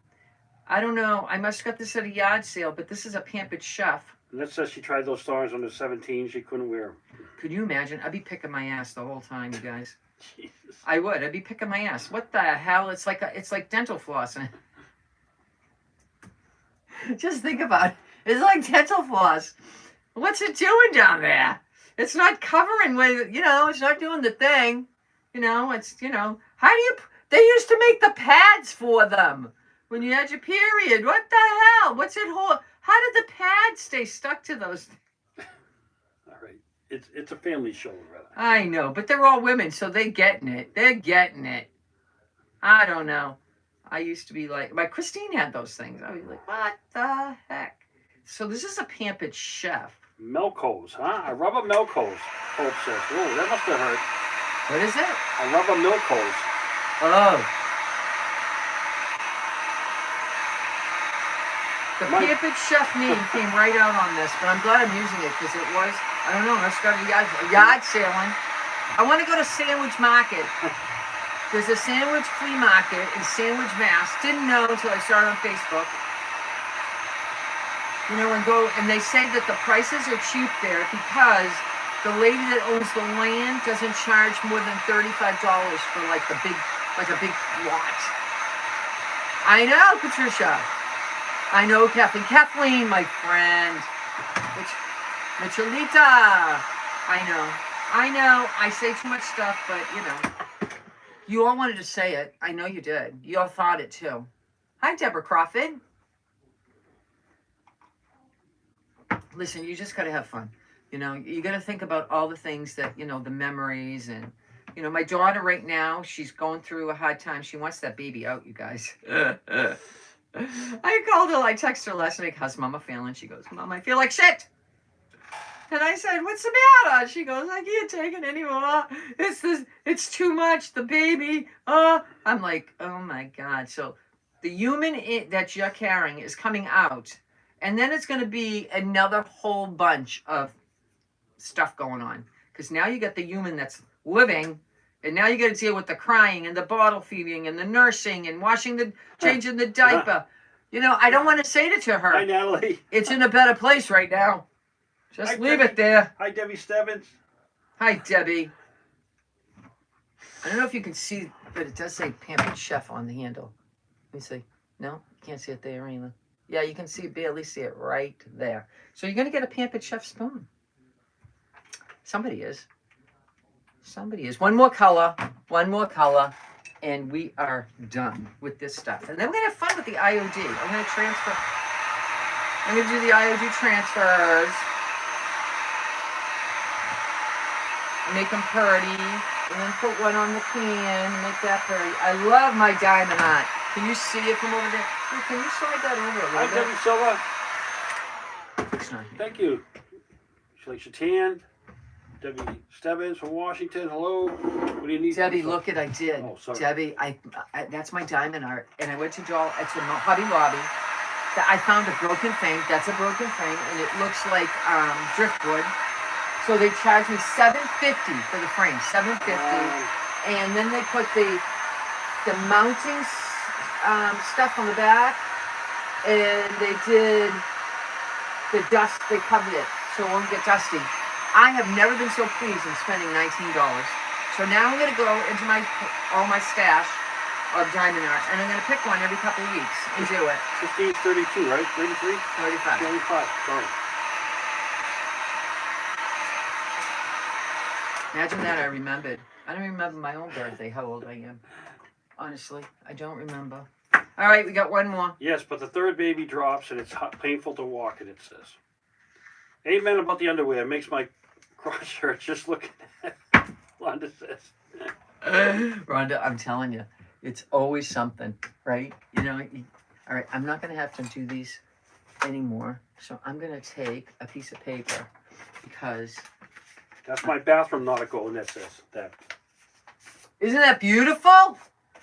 I don't know. I must have got this at a yard sale, but this is a Pampered Chef. And that says she tried those stars on the 17. She couldn't wear them. Could you imagine? I'd be picking my ass the whole time, you guys. Jesus. I would. I'd be picking my ass. What the hell? It's like dental flossing. Just think about it. It's like dental floss. What's it doing down there? It's not covering with, it's not doing the thing. How do you, they used to make the pads for them when you had your period. What the hell? What's it hold? How did the pads stay stuck to those? All right. It's a family show, Loretta. I know, but they're all women, so they're getting it. They're getting it. I don't know. I used to be like, my Christine had those things. I was like, what the heck? So this is a pampered chef. Milk-Hose, huh? A rubber milk-hose, Hope says. Oh, that must have hurt. What is it? A rubber milk-hose. Oh. The pampered chef name came right out on this, but I'm glad I'm using it because it was, I don't know, let's go to yard sailing. I want to go to Sandwich Market. There's a sandwich flea market in Sandwich, Mass. Didn't know until I started on Facebook. And they say that the prices are cheap there because the lady that owns the land doesn't charge more than $35 for like a big lot. I know, Patricia. I know, Kathleen. Kathleen, my friend. Michelita. I know. I say too much stuff, but you all wanted to say it. I know you did. You all thought it too. Hi, Deborah Crawford. Listen, you just got to have fun. You got to think about all the things that, the memories and, my daughter right now, she's going through a hard time. She wants that baby out, you guys. I called her, I texted her last night, how's Mama feeling? She goes, Mom, I feel like shit. And I said, what's the matter? She goes, I can't take it anymore. It's too much, the baby. I'm like, oh my God. So the human that you're carrying is coming out. And then it's going to be another whole bunch of stuff going on. Because now you got the human that's living. And now you got to deal with the crying and the bottle feeding and the nursing and changing the diaper. I don't want to say it to her. Hi, Natalie. It's in a better place right now. Just leave it there. Hi, Debbie Stebbins. Hi, Debbie. I don't know if you can see, but it does say Pampered Chef on the handle. Let me see. No, you can't see it there either. Yeah, you can barely see it right there. So you're going to get a Pampered Chef spoon. Somebody is. One more color, and we are done with this stuff. And then we're going to have fun with the IOD. I'm going to do the IOD transfers. Make them pretty, and then put one on the can, make that pretty. I love my diamond art. Can you see it from over there? Hey, can you slide that over a Hi, little Debbie Silva. bit? It's not here. Thank you. She likes your tan. Debbie Stebbins from Washington. Hello. What do you need? Debbie, look at I did. Oh, sorry. Debbie, I that's my diamond art, and I went to Hobby Lobby. I found a broken frame. That's a broken frame, and it looks like driftwood. So they charged me $750 for the frame, $750, and then they put the mounting stuff on the back, and they did the dust. They covered it so it won't get dusty. I have never been so pleased in spending $19. So now I'm going to go into all my stash of diamond art, and I'm going to pick one every couple of weeks and do it. 1532, right? 33? 35. 35. Sorry. Imagine that I remembered. I don't remember my own birthday, how old I am. Honestly, I don't remember. All right, we got one more. Yes, but the third baby drops and it's painful to walk in, it says. Amen about the underwear. It makes my crotch hurt just looking at it. Rhonda says. Rhonda, I'm telling you, it's always something, right? All right, I'm not going to have to do these anymore. So I'm going to take a piece of paper because... That's my bathroom nautical, and that says that. Isn't that beautiful?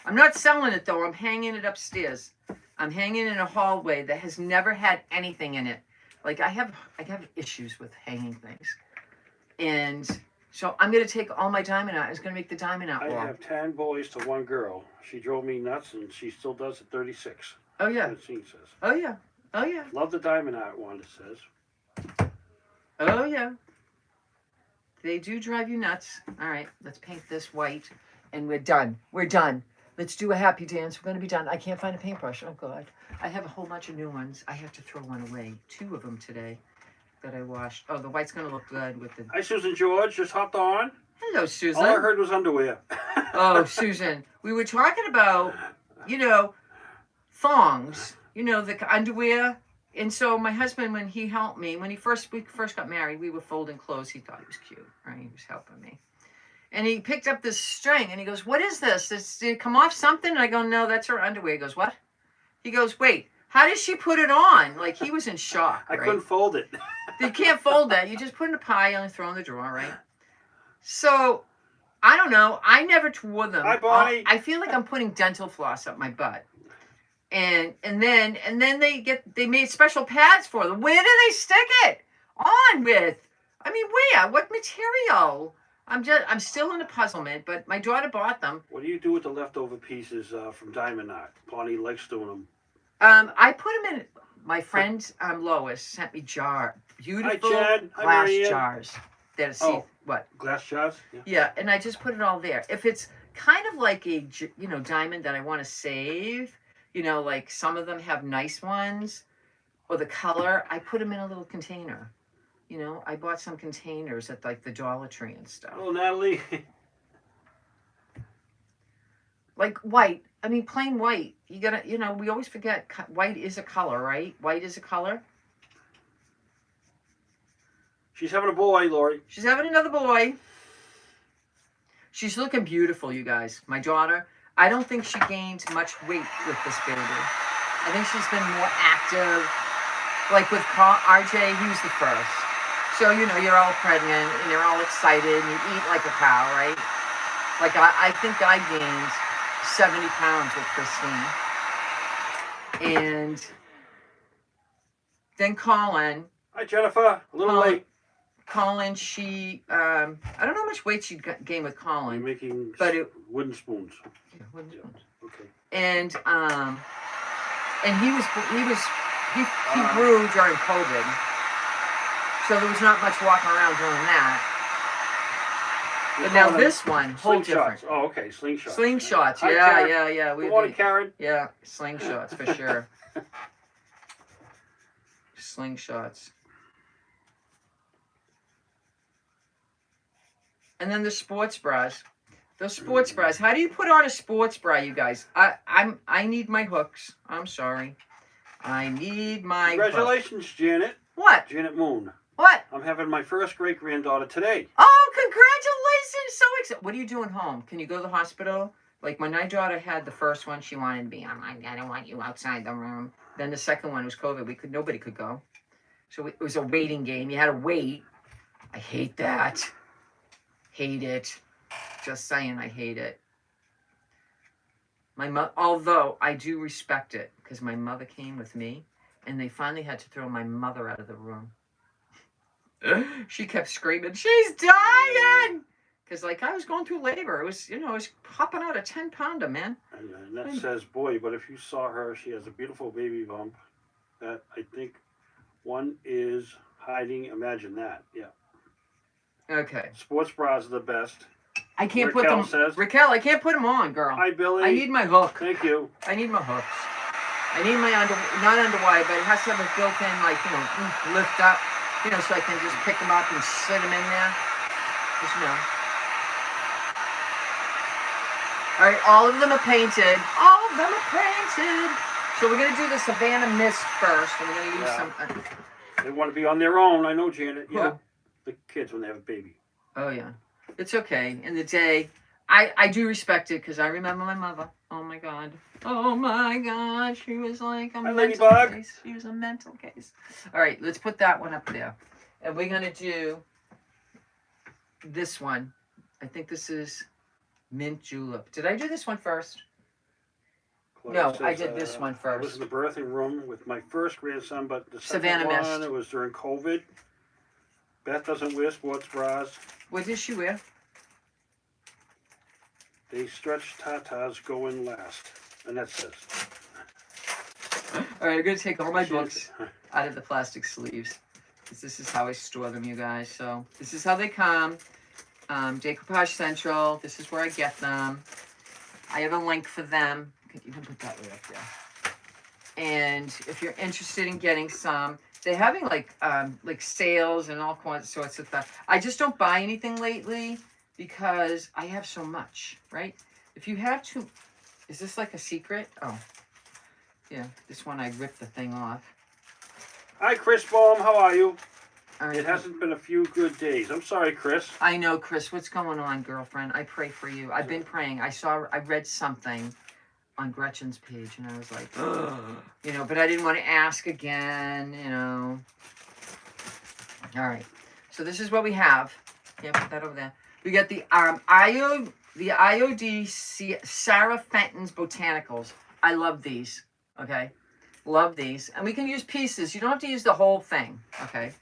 I'm not selling it, though. I'm hanging it upstairs. I'm hanging in a hallway that has never had anything in it. Like, I have issues with hanging things. And so I'm going to take all my diamond out. I was going to make the diamond out wall. I have 10 boys to one girl. She drove me nuts, and she still does at 36. Oh, yeah. Francine says. Oh, yeah. Oh, yeah. Love the diamond art, Wanda says. Oh, yeah. They do drive you nuts. All right, let's paint this white. And we're done. We're done. Let's do a happy dance. We're going to be done. I can't find a paintbrush. Oh, God. I have a whole bunch of new ones. I have to throw one away. 2 of them today that I washed. Oh, the white's going to look good with the... Hi, Susan George. Just hopped on. Hello, Susan. All I heard was underwear. Oh, Susan. We were talking about, thongs. The underwear. And so my husband, when he helped me, when we first got married, we were folding clothes. He thought he was cute, right? He was helping me. And he picked up this string and he goes, "What is this? Did it come off something?" And I go, "No, that's her underwear." He goes, "What?" He goes, "Wait, how did she put it on?" Like he was in shock. I right? couldn't fold it. You can't fold that. You just put it in a pile and throw in the drawer, right? So, I don't know. I never wore them. Hi, Bonnie. I feel like I'm putting dental floss up my butt. And then they made special pads for them. Where do they stick it on with? I mean, where? What material? I'm still in a puzzlement, but my daughter bought them. What do you do with the leftover pieces from Diamond Art? Bonnie likes doing them. I put them in. My friend Lois sent me beautiful glass jars. What? Glass jars? Yeah, and I just put it all there. If it's kind of like a diamond that I want to save, like some of them have nice ones, or the color, I put them in a little container. I bought some containers at like the Dollar Tree and stuff. Oh, Natalie. Like white. I mean, plain white. You gotta, we always forget white is a color, right? White is a color. She's having a boy, Lori. She's having another boy. She's looking beautiful, you guys. My daughter, I don't think she gained much weight with this baby. I think she's been more active. Like with RJ, he was the first. So, you're all pregnant and you're all excited and you eat like a cow, right? Like I think I gained 70 pounds with Christine. And then Colin. Hi, Jennifer. A little late. Colin, she, I don't know how much weight she gained with Colin. You're making wooden spoons. Yeah, wooden spoons. Okay. And he grew during COVID. So there was not much walking around doing that. But now this one, whole different. Oh, okay, slingshots. Slingshots, Hi, yeah. Good morning, Karen. Yeah, slingshots for sure. Slingshots. And then the sports bras. Those sports bras. How do you put on a sports bra, you guys? I need my hooks. I'm sorry. I need my Congratulations, hooks. Janet. What? Janet Moon. What? I'm having my first great-granddaughter today. Oh, congratulations. So excited. What are you doing home? Can you go to the hospital? Like when my daughter had the first one, she wanted to be, I'm like, I don't want you outside the room. Then the second one was COVID. Nobody could go. So it was a waiting game. You had to wait. I hate that. Hate it. Just saying, I hate it. Although I do respect it because my mother came with me and they finally had to throw my mother out of the room. She kept screaming, "She's dying!" Because I was going through labor. It was, it was popping out a 10-pounder, man. And that says, boy, but if you saw her, she has a beautiful baby bump that I think one is hiding. Imagine that. Yeah. Okay. Sports bras are the best. I can't Raquel put them. says. Raquel, I can't put them on, girl. Hi, Billy. I need my hook. Thank you. I need my hooks. I need my not underwire, but it has to have a built-in, lift up, so I can just pick them up and sit them in there. Just All right, all of them are painted. All of them are painted. So we're gonna do the Savannah Mist first, and we're gonna use some. They want to be on their own. I know, Janet. Who? Yeah. The kids when they have a baby. Oh yeah, it's okay. In the day, I do respect it because I remember my mother. Oh my God. Oh my God. She was like a mental case. She was a mental case. All right, let's put that one up there, and we're gonna do this one. I think this is mint julep. Did I do this one first? No, I did this one first. I was in the birthing room with my first grandson, but the second Savannah one, Mist. it was during COVID. Beth doesn't wear sports bras. What did she wear? They stretch tatas go in last. And that says. All right, I'm going to take all my books out of the plastic sleeves. This is how I store them, you guys. So this is how they come. Decoupage Central. This is where I get them. I have a link for them. You can put that right up there. And if you're interested in getting some, they're having like sales and all sorts of stuff. I just don't buy anything lately because I have so much, right? If you have to, is this like a secret? Oh, yeah. This one I ripped the thing off. Hi, Chris Baum. How are you? All right. It hasn't been a few good days. I'm sorry, Chris. I know, Chris. What's going on, girlfriend? I pray for you. I've been praying. I read something on Gretchen's page, and I was like, you know, but I didn't want to ask again, you know. All right. So this is what we have. Yeah, put that over there. We got the IOD Sarah Fenton's Botanicals. I love these. Okay. Love these. And we can use pieces. You don't have to use the whole thing. Okay.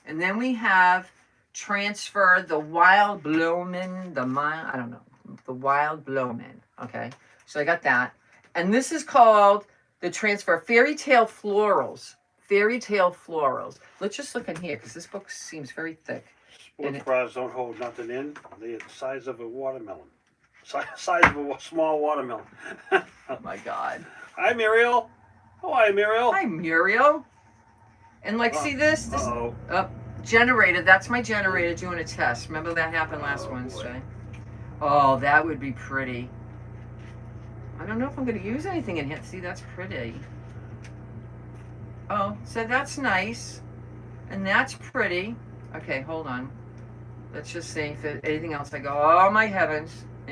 And then we have Transfer the Wild Bloomin', I don't know. The Wild Bloomin'. Okay. So I got that. And this is called the Transfer Fairy Tale Florals. Fairy Tale Florals. Let's just look in here because this book seems very thick. Sports bras don't hold nothing in. They're the size of a watermelon. Size of a small watermelon. Oh my God. Hi, Muriel. Oh, hi, Muriel. Hi, Muriel. And like, see this? Generator. That's my generator doing a test. Remember that happened last Wednesday? Oh, that would be pretty. I don't know if I'm going to use anything in here. See, that's pretty. Oh, so that's nice. And that's pretty. Okay, hold on. Let's just see if anything else. I go, oh my heavens. Oh,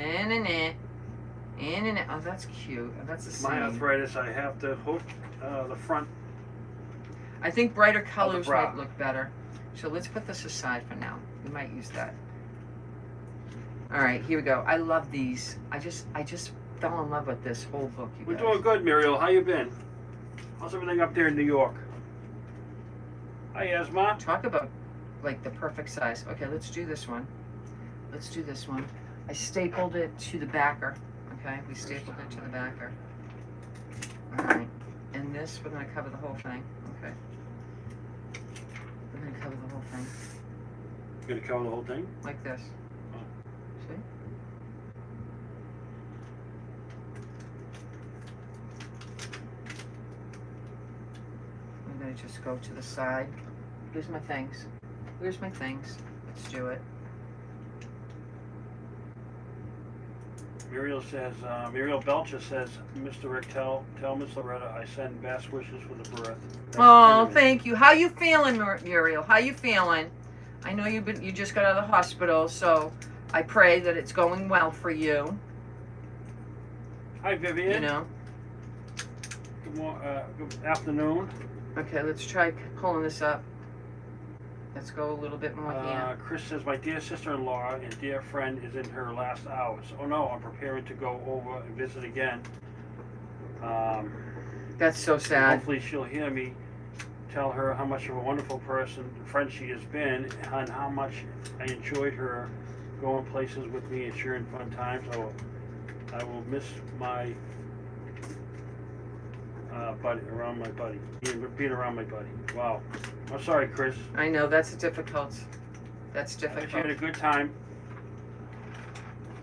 that's cute. Oh, that's the same. My arthritis, I have to hook the front. I think brighter colors might look better. So let's put this aside for now. We might use that. All right, here we go. I love these. I just fell in love with this whole book, you guys. We're doing good, Muriel. How you been? How's everything up there in New York? Hi, Esma. Talk about like the perfect size. Okay, let's do this one. Let's do this one. I stapled it to the backer. Okay, we stapled it to the backer. All right, and this, we're gonna cover the whole thing. Okay. We're gonna cover the whole thing. You're gonna cover the whole thing? Like this. Oh. See? I'm gonna just go to the side. Here's my things. Here's my things. Let's do it. Muriel says, Muriel Belcher says, Mr. Rick, tell Miss Loretta I send best wishes for the birth. Oh, thank you. How you feeling, Muriel? How you feeling? I know you just got out of the hospital, so I pray that it's going well for you. Hi, Vivian. You know. Good afternoon. Okay, let's try pulling this up. Let's go a little bit more here. Chris says, my dear sister-in-law and dear friend is in her last hours. Oh no, I'm preparing to go over and visit again. That's so sad. Hopefully she'll hear me tell her how much of a wonderful friend she has been, and how much I enjoyed her going places with me and sharing fun times. I will miss my being around my buddy. Wow. I'm sorry, Chris. I know, that's difficult. That's I difficult. had a good time.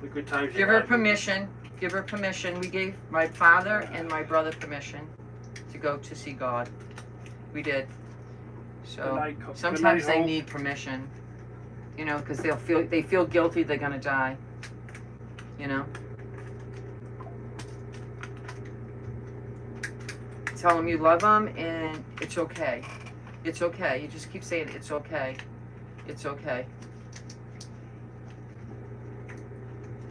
The good times. Give her permission. Give her permission. We gave my father and my brother permission to go to see God. We did. So sometimes they need permission, you know, because they feel guilty they're gonna die, you know. Tell them you love them and it's okay. It's okay. You just keep saying it's okay. It's okay.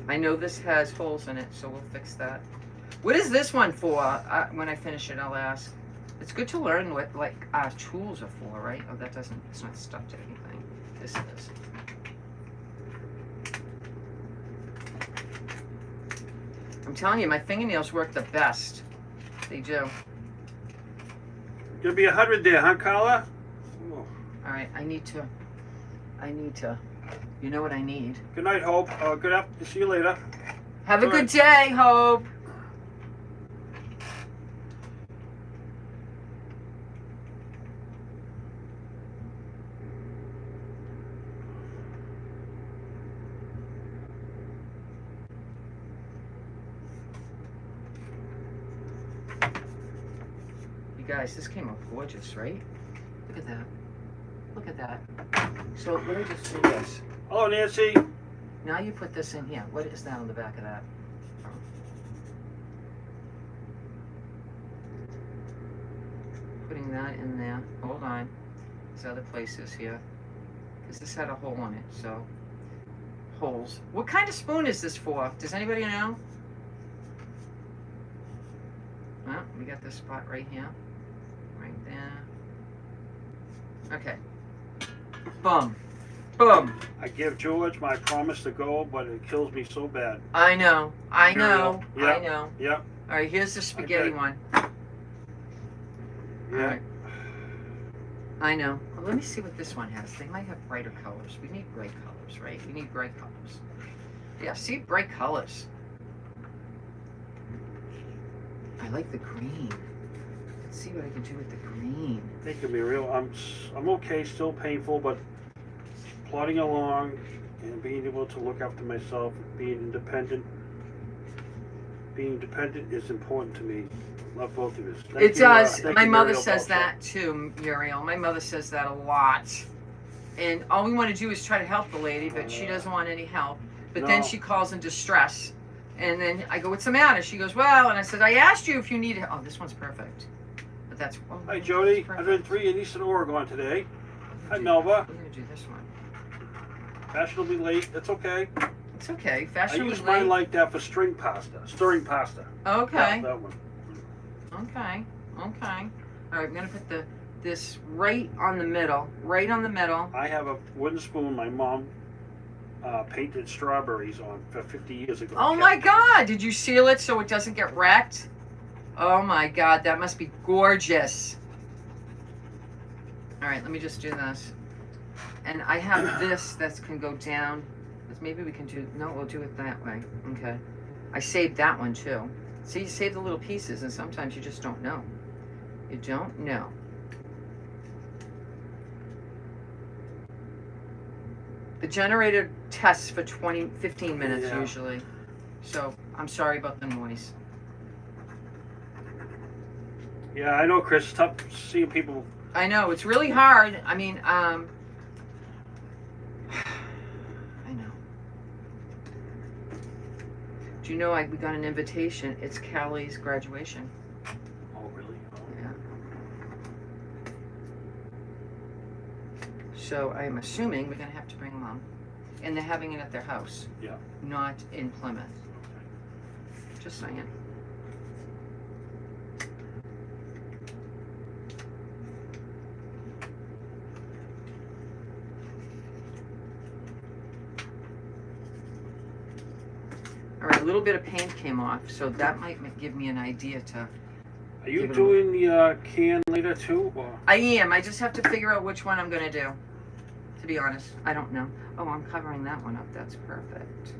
I know this has holes in it, so we'll fix that. What is this one for? When I finish it, I'll ask. It's good to learn what tools are for, right? Oh, that doesn't. It's not stuck to anything. This is. I'm telling you, my fingernails work the best. They do. Gonna be 100 there, huh, Carla? Oh. All right, I need to. You know what I need? Good night, Hope. Good afternoon. See you later. Have a good day, Hope. guys, this came out gorgeous, right? Look at that. Look at that. So let me just do this. Hello, Nancy. Now you put this in here. What is that on the back of that? Putting that in there. Hold on. There's other places here. Because this had a hole in it, so. Holes. What kind of spoon is this for? Does anybody know? Well, we got this spot right here. Right there. Okay. Boom. Boom. I give George my promise to go, but it kills me so bad. I know. I know. Yep. I know. Yep. All right, here's the spaghetti Okay. one. Yeah. All right. I know. Well, let me see what this one has. They might have brighter colors. We need bright colors, right? We need bright colors. Yeah, see, bright colors. I like the green. Let's see what I can do with the green. It can be real. I'm okay. Still painful, but plodding along and being able to look after myself, being independent. Being dependent is important to me. Love both of us. It does. Thank My you, mother Muriel says Balcho. that too, Muriel. My mother says that a lot. And all we want to do is try to help the lady, but she doesn't want any help. But then No. she calls in distress. And then I go, what's the matter? She goes, well, and I said, I asked you if you needed help. Oh, this one's perfect. But that's, oh, Hi, this Jody. one's perfect. 103 in Eastern Oregon today. Hi, We're Melva. going to do this one. Fashionably late. That's okay. It's okay. I Fashionably use mine late. like that for stirring pasta. Okay. Yeah, that one. Okay. Okay. All right, I'm going to put this right on the middle. Right on the middle. I have a wooden spoon my mom painted strawberries on for 50 years ago. Oh my God! Did you seal it so it doesn't get wrecked? Oh my God, that must be gorgeous. All right, let me just do this. And I have this that can go down. Maybe we can do, no, we'll do it that way. Okay. I saved that one too. See, you save the little pieces and sometimes you just don't know. You don't know. The generator tests for 15 minutes Yeah. usually. So I'm sorry about the noise. Yeah, I know, Chris. It's tough seeing people. I know, it's really hard. I mean, I know. Do you know we got an invitation? It's Callie's graduation. Oh, really? Oh. Yeah. So I'm assuming we're gonna have to bring Mom. And they're having it at their house. Yeah. Not in Plymouth. Just saying. All right, a little bit of paint came off, so that might give me an idea to. Are you Give it a doing the can later too? Or? I am. I just have to figure out which one I'm gonna do. To be honest, I don't know. Oh, I'm covering that one up. That's perfect.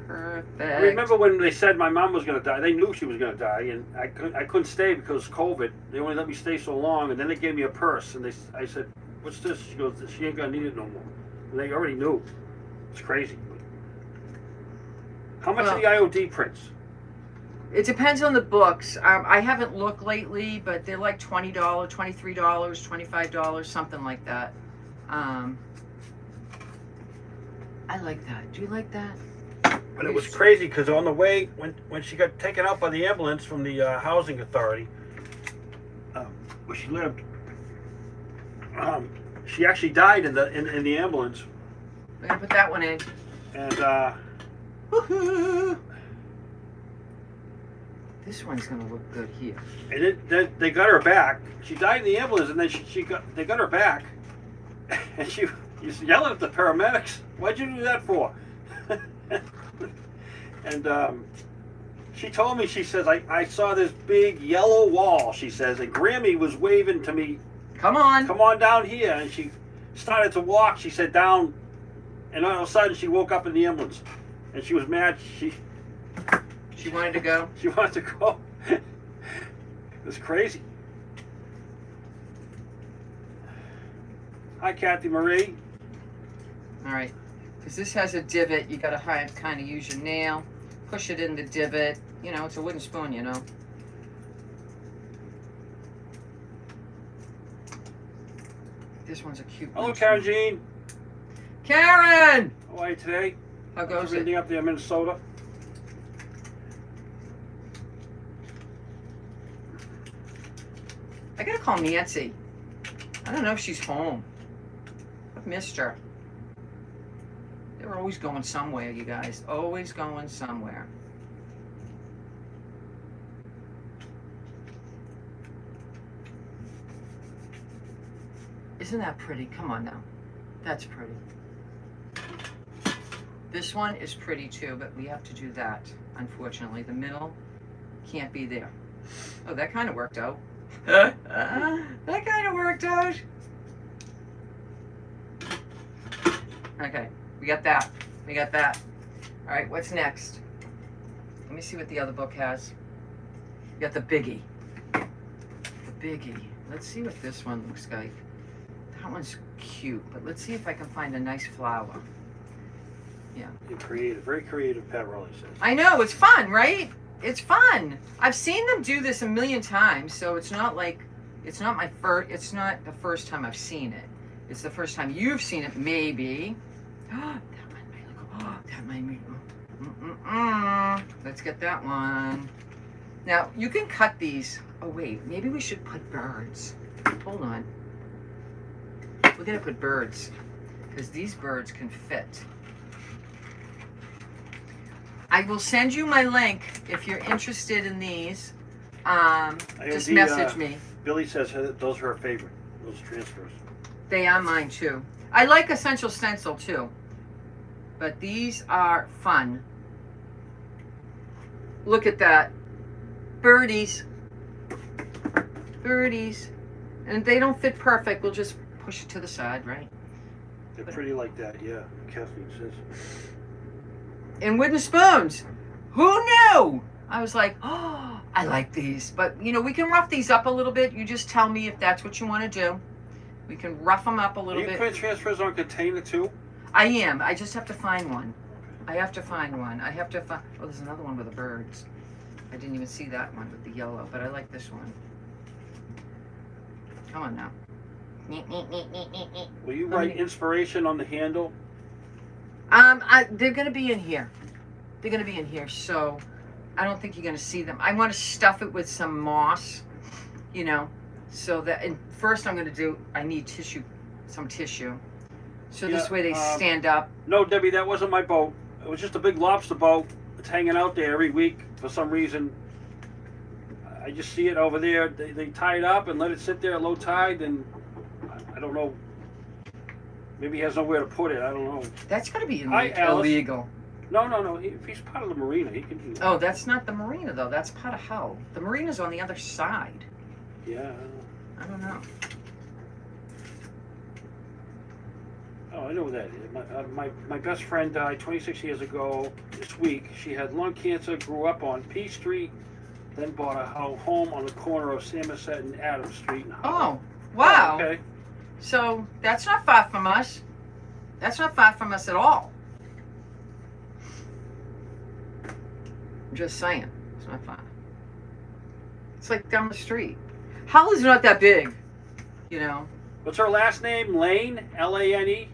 Perfect. I remember when they said my mom was going to die. They knew she was going to die, and I couldn't stay because of COVID. They only let me stay so long, and then they gave me a purse, and I said, "What's this?" She goes, "She ain't going to need it no more." And they already knew. It's crazy. How much are the IOD prints? It depends on the books. I haven't looked lately, but they're like $20, $23, $25, something like that. I like that. Do you like that? But it was crazy because on the way, when she got taken out by the ambulance from the housing authority, where she lived, she actually died in the ambulance. We're gonna put that one in. And Woohoo! This one's gonna look good here. and then they got her back. She died in the ambulance, and then they got her back, and she was yelling at the paramedics. "Why'd you do that for?" And she told me, she says, I saw this big yellow wall, she says, and Grammy was waving to me, Come on. "Come on down here." And she started to walk, she said, down, and all of a sudden she woke up in the ambulance, and she was mad. She wanted to go. She wanted to go. It was crazy. Hi, Kathy Marie. All right. Because this has a divot, you gotta kind of use your nail, push it in the divot. You know, it's a wooden spoon, you know. this one's a cute Hello, one. Karen Jean. Karen! How are you today? How goes it? Everything up there in Minnesota? I gotta call Nancy. I don't know if she's home. I've missed her. They're always going somewhere, you guys. Always going somewhere. Isn't that pretty? Come on now. That's pretty. This one is pretty too, but we have to do that. Unfortunately, the middle can't be there. Oh, that kind of worked out. That kind of worked out. Okay, we got that. We got that. All right, what's next? Let me see what the other book has. We got the biggie. The biggie. Let's see what this one looks like. That one's cute, but let's see if I can find a nice flower. Yeah. You're creative, very creative, Pat Rowley says. I know, it's fun, right? It's fun. I've seen them do this a million times, so it's not like, it's not the first time I've seen it. It's the first time you've seen it, maybe. That might be, let's get that one. Now, you can cut these. Oh, wait, maybe we should put birds. Hold on. We're gonna put birds, because these birds can fit. I will send you my link if you're interested in these. Just message me. Billy says those are her favorite, those transfers. They are mine too. I like Essential Stencil too. But these are fun. Look at that. Birdies. Birdies. And they don't fit perfect. We'll just push it to the side, right? They're pretty like that, yeah. Kathleen says. And wooden spoons. Who knew? I was like, oh, I like these. But, you know, we can rough these up a little bit. You just tell me if that's what you want to do. We can rough them up a little bit. Are you putting transfers on container too? I am. I just have to find one. I have to find one. I have to find... Oh, there's another one with the birds. I didn't even see that one with the yellow, but I like this one. Come on now. Will you write inspiration on the handle? They're going to be in here. They're going to be in here, so I don't think you're going to see them. I want to stuff it with some moss, you know, so that... And first I'm going to do... I need tissue, some tissue. So this way they stand up. No, Debbie, that wasn't my boat. It was just a big lobster boat. It's hanging out there every week for some reason. I just see it over there. They tie it up and let it sit there at low tide, and I don't know. Maybe he has nowhere to put it. I don't know. That's got to be Alice. illegal. No. If he's part of the marina, he can do that. Oh, that's not the marina, though. That's part of hell. The marina's on the other side. Yeah. I don't know. Oh, I know that. My best friend died 26 years ago this week. She had lung cancer, grew up on P Street, then bought a home on the corner of Samoset and Adams Street. Oh, wow. Oh, okay. So that's not far from us. That's not far from us at all. I'm just saying. It's not far. It's like down the street. Hull is not that big, you know. What's her last name? Lane? Lane?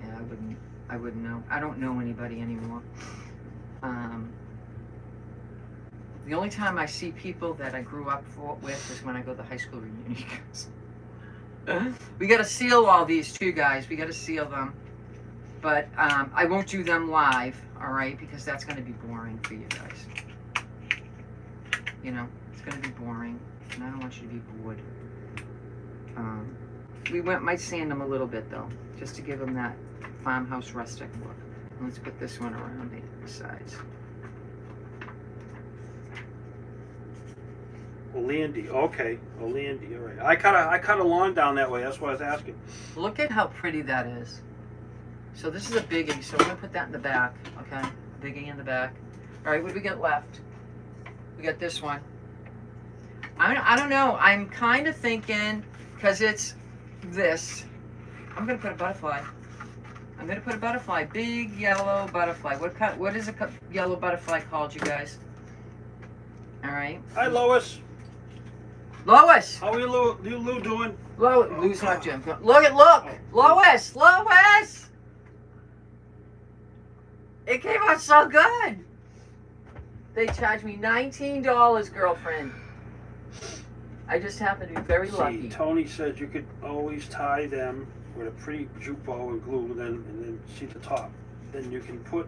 Yeah, I wouldn't know. I don't know anybody anymore. The only time I see people that I grew up with is when I go to the high school reunion. We got to seal all these too, guys. We got to seal them. But I won't do them live, all right? Because that's going to be boring for you guys. You know, it's going to be boring. And I don't want you to be bored. We might sand them a little bit, though. Just to give them that farmhouse rustic look. And let's put this one around the sides. Olandy, okay. Olandy, all right. I cut a lawn down that way. That's what I was asking. Look at how pretty that is. So this is a biggie. So we're gonna put that in the back, okay? Biggie in the back. All right, what do we got left? We got this one. I don't know. I'm kind of thinking, because it's this. I'm gonna put a butterfly. I'm gonna put a butterfly. Big yellow butterfly. What is a yellow butterfly called, you guys? All right. Hi, Lois. Lois. How are you, Lou doing? Losing up, Jim. Look! Lois! It came out so good. They charged me $19, girlfriend. I just happen to be very lucky. Tony said you could always tie them with a pretty jute bow and glue, and then see the top. Then you can put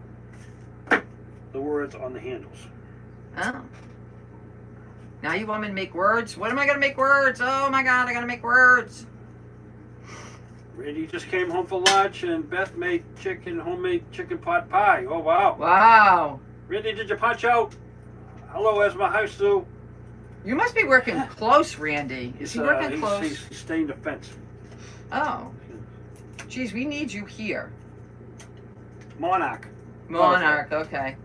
the words on the handles. Oh. Now you want me to make words? What am I going to make words? Oh my God, I got to make words. Randy just came home for lunch, and Beth made homemade chicken pot pie. Oh, wow. Wow. Randy, did you punch out? Hello, Esma. Hi, Sue. You must be working close, Randy. Is he working close? He's staying the fence. Oh. Geez, we need you here. Monarch, okay.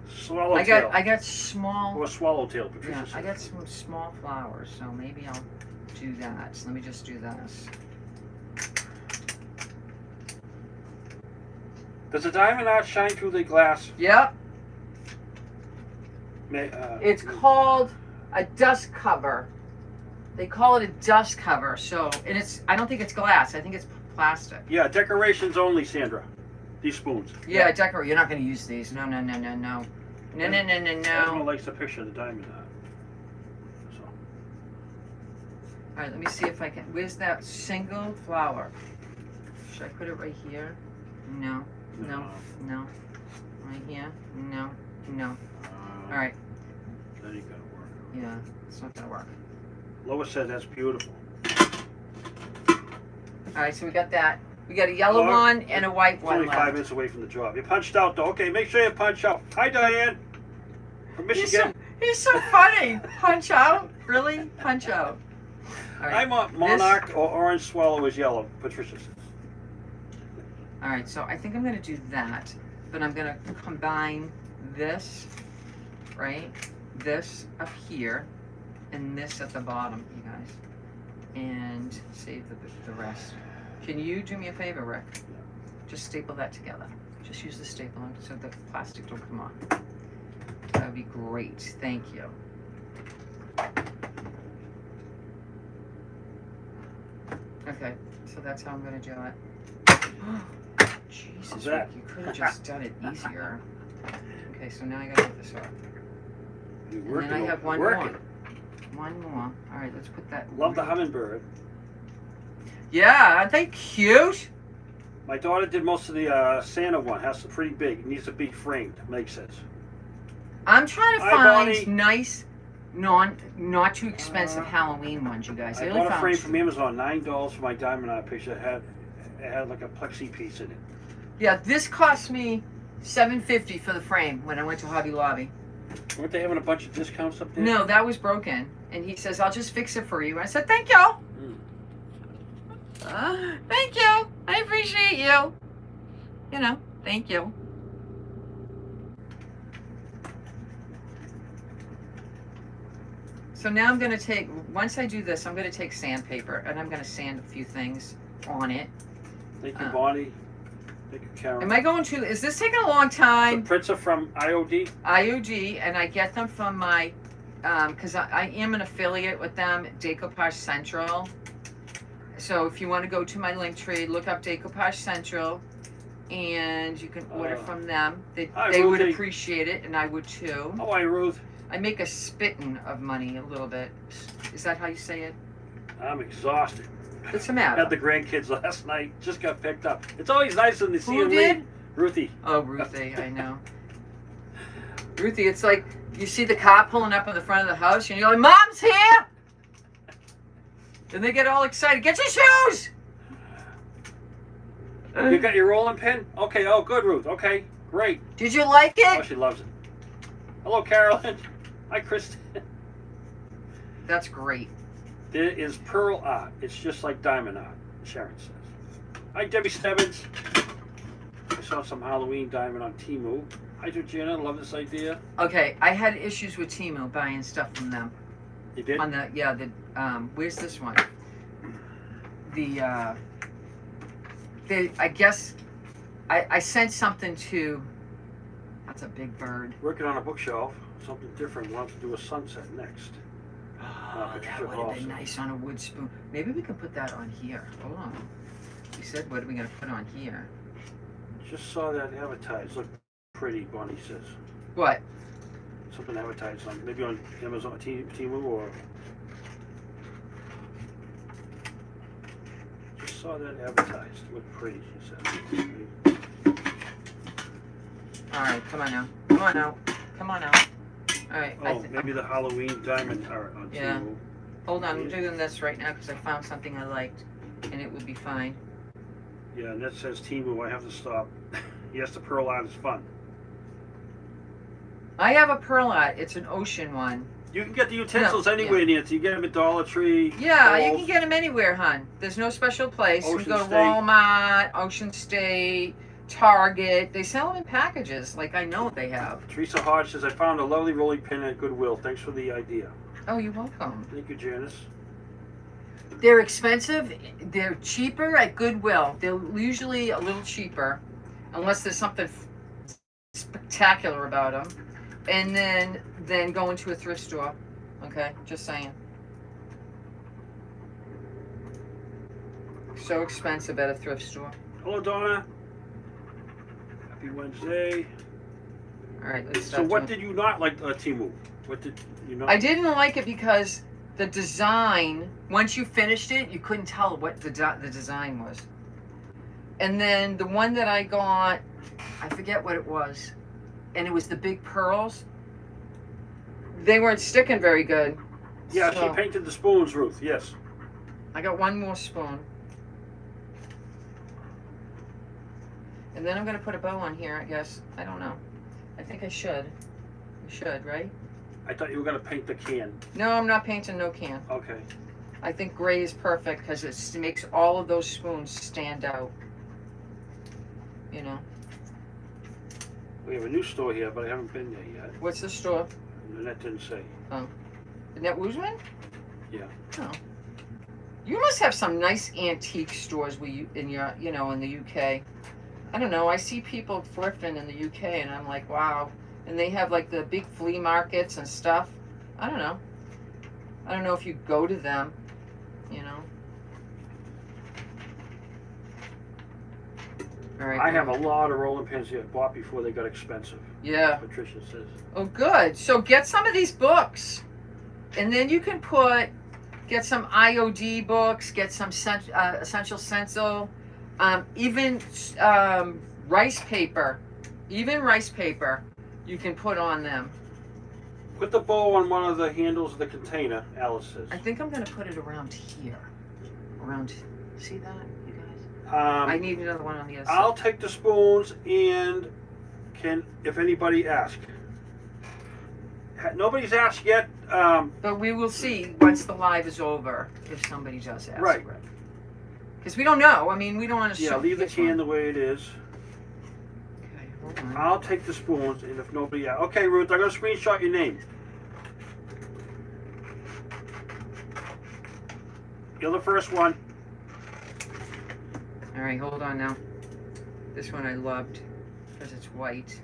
Swallowtail. I got small. Or swallowtail, Patricia Yeah, said. I got some small flowers, so maybe I'll do that. So let me just do this. Does the diamond art shine through the glass? Yep. It's called a dust cover. They call it a dust cover. So, and I don't think it's glass. I think it's plastic. Yeah, decorations only, Sandra. These spoons. Yeah, Decor. You're not going to use these. No. Everyone likes the picture of the diamond art. So. All right, let me see if I can. Where's that single flower? Should I put it right here? No. Right here? No. All right. That ain't gonna work. Yeah, it's not gonna work. Lois said that's beautiful. All right, so we got that. We got a yellow one and a white one Only 5 left. minutes away from the job. You punched out though. Okay, make sure you punch out. Hi, Diane. From Michigan. He's so funny. Punch out? Really? Punch out. All right. I'm Monarch or Orange Swallow is yellow, Patricia says. All right, so I think I'm gonna do that, but I'm gonna combine this, right? This up here, and this at the bottom, you guys, and save the rest. Can you do me a favor, Rick? Just staple that together. Just use the stapler so the plastic don't come off. That would be great. Thank you. Okay, so that's how I'm gonna do it. Jesus, Rick, you could have just done it easier. Okay, so now I gotta get this off. And then I have one more. One more. All right, let's put that. Love the hummingbird. Yeah, aren't they cute? My daughter did most of the Santa one. Has to pretty big. It needs to be framed. Makes sense. I'm trying to Hi, find Bonnie. nice, not too expensive Halloween ones, you guys. I bought a frame from Amazon. $9 for my diamond art picture. It had like a plexi piece in it. Yeah, this cost me $7.50 for the frame when I went to Hobby Lobby. Weren't they having a bunch of discounts up there? No, that was broken. And he says, I'll just fix it for you. I said, thank you. Thank you. I appreciate you. You know, thank you. So now I'm going to take, once I do this, I'm going to take sandpaper and I'm going to sand a few things on it. Thank you, Bonnie. Thank you, Karen. Am I going to, is this taking a long time? The prints are from IOD? IOD, and I get them from my, because I am an affiliate with them, Decoupage Central. So if you want to go to my link tree, look up Decoupage Central, and you can order from them. They would appreciate it, and I would too. Oh, hi, Ruth. I make a spittin' of money a little bit. Is that how you say it? I'm exhausted. What's the matter? Had the grandkids last night. Just got picked up. It's always nice when they see Who them did? leave. Ruthie. Oh, Ruthie, I know. Ruthie, it's like you see the car pulling up in the front of the house, and you're like, Mom's here! And they get all excited. Get your shoes! You got your rolling pin? Okay, oh, good, Ruth. Okay, great. Did you like Oh, it? she loves it. Hello, Carolyn. Hi, Kristen. That's great. There is pearl art. It's just like diamond art, Sharon says. Hi, Debbie Stebbins. I saw some Halloween diamond on Temu. Hi, Georgina. Love this idea. Okay, I had issues with Temu buying stuff from them. You did? On the, yeah, the, where's this one? I guess, I sent something to, that's a big bird. Working on a bookshelf. Something different. Want to do a sunset next. that would have been nice on a wood spoon. Maybe we can put that on here. Hold on. We said, what are we going to put on here? Just saw that advertised. Look pretty, Bonnie says. What? Something advertised on, maybe on Amazon, Temu, or... Just saw that advertised. Look pretty, she said. Alright, come on now. Come on now. Come on now. Alright. Oh, maybe the Halloween diamond art on Yeah. Temu. Hold on, I'm doing this right now because I found something I liked. And it would be fine. Yeah, and that says Temu. I have to stop. Yes, the pearl art is fun. I have a pearl art. It's an ocean one. You can get the utensils anywhere, Nancy. You get them at Dollar Tree. Yeah, you Kohl's. can get them anywhere, hon. There's no special place. You Ocean can go to State. Walmart, Ocean State, Target. They sell them in packages, like I know they have. Teresa Hodge says, I found a lovely rolling pin at Goodwill. Thanks for the idea. Oh, you're welcome. Thank you, Janice. They're expensive. They're cheaper at Goodwill. They're usually a little cheaper, unless there's something spectacular about them. And then go into a thrift store. Okay, just saying. So expensive at a thrift store. Hello, Donna. Happy Wednesday. All right, let's So start what doing- did you not like Temu? What did you not? I didn't like it because the design, once you finished it, you couldn't tell what the design was. And then the one that I got, I forget what it was, and it was the big pearls. They weren't sticking very good. Yeah, So, she painted the spoons, Ruth. Yes. I got one more spoon. And then I'm going to put a bow on here, I guess. I don't know. I think I should. You should, right? I thought you were going to paint the can. No, I'm not painting no can. Okay. I think gray is perfect because it makes all of those spoons stand out. You know. We have a new store here, but I haven't been there yet. What's the store? And that didn't say. Isn't that Woosman? Yeah. Oh. You must have some nice antique stores where you in your in the UK. I don't know. I see people thrifting in the UK, and I'm like, wow. And they have like the big flea markets and stuff. I don't know. I don't know if you go to them, you know. All right. I have a lot of rolling pins here bought before they got expensive. Yeah. Patricia says. Oh, good. So get some of these books, and then you can get some IOD books, get some essential stencil, even rice paper, you can put on them. Put the bow on one of the handles of the container, Alice says. I think I'm going to put it around here. See that, you guys? I need another one on the other side. I'll take the spoons and if anybody asks. Nobody's asked yet. But we will see once the live is over if somebody does ask. Right. Because we don't know. I mean, we don't want to. Yeah, leave the can the way it is. Okay, hold on. I'll take the spoons, and if nobody asks. Okay, Ruth, I'm going to screenshot your name. You're the first one. All right, hold on now. This one I loved because it's white.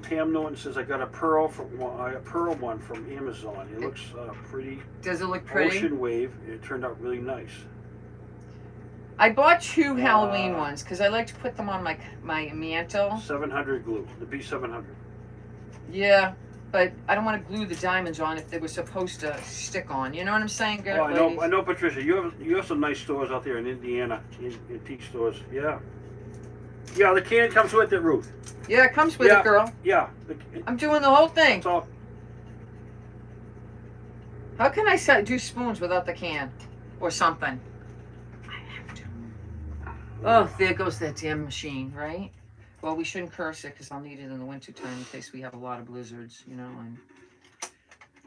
Pam Norton says I got a pearl one from Amazon. It looks pretty. Does it look pretty? Ocean wave. It turned out really nice. I bought two Halloween ones because I like to put them on my mantle. 700 glue. The B700. Yeah, but I don't want to glue the diamonds on if they were supposed to stick on. You know what I'm saying, girl? Oh, I know, Patricia. You have some nice stores out there in Indiana, antique stores. Yeah. Yeah, the can comes with it, Ruth. Yeah, it comes with it, girl. Yeah. I'm doing the whole thing. It's all. How can I do spoons without the can or something? I have to. Oh, there goes that damn machine, right? Well, we shouldn't curse it because I'll need it in the wintertime in case we have a lot of blizzards, you know. And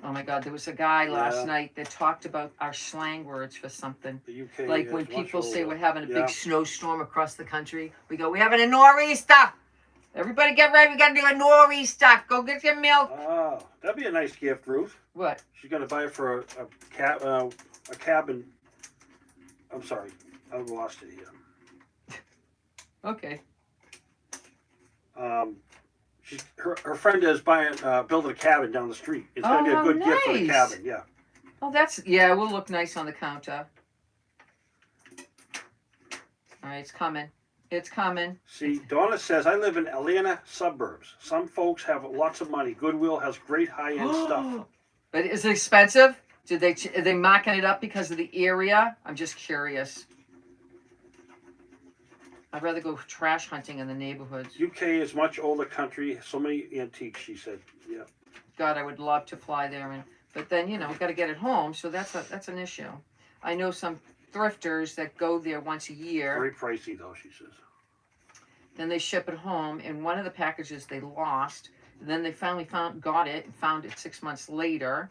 oh my God, there was a guy last night that talked about our slang words for something. The UK like when people say we're having a Yeah. big snowstorm across the country, we go, we're having a nor'easter. Everybody get ready, we gotta do a nor'easter. Go get your milk. Oh, that'd be a nice gift, Ruth. What? She's gonna buy it for a cabin. I'm sorry, I lost it here. Okay. Her friend is building a cabin down the street. It's gonna be a good gift for the cabin. Yeah. Oh, yeah, it will look nice on the counter. All right, it's coming. It's coming. See, Donna says, I live in Atlanta suburbs. Some folks have lots of money. Goodwill has great high-end stuff. But is it expensive? Are they marking it up because of the area? I'm just curious. I'd rather go trash hunting in the neighborhoods. UK is much older country. So many antiques, she said. Yeah. God, I would love to fly there, but then we got to get it home, so that's an issue. I know some thrifters that go there once a year. Very pricey though, she says. Then they ship it home, and one of the packages they lost. And then they finally found it 6 months later,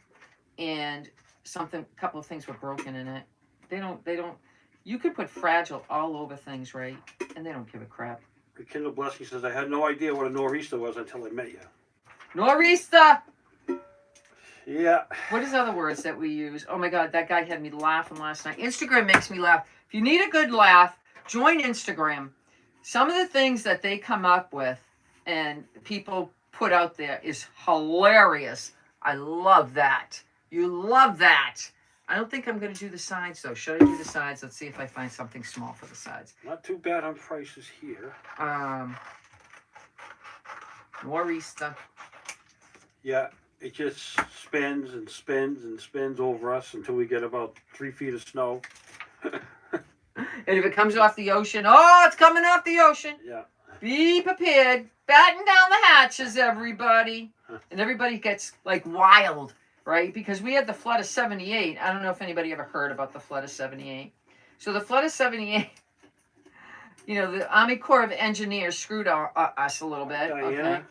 and a couple of things were broken in it. They don't. You could put fragile all over things, right? And they don't give a crap. Kindle Blessing says, I had no idea what a nor'easter was until I met you. Nor'easter! Yeah. What is other words that we use? Oh my God, that guy had me laughing last night. Instagram makes me laugh. If you need a good laugh, join Instagram. Some of the things that they come up with and people put out there is hilarious. I love that. You love that. I don't think I'm going to do the sides, though. Should I do the sides? Let's see if I find something small for the sides. Not too bad on prices here. Nor'easter. Yeah, it just spins and spins and spins over us until we get about 3 feet of snow. And if it comes off the ocean, oh, it's coming off the ocean. Yeah. Be prepared. Batten down the hatches, everybody. And everybody gets, like, wild, right? Because we had the flood of 78. I don't know if anybody ever heard about the flood of 78. So the flood of 78, the Army Corps of Engineers screwed us a little bit. Okay.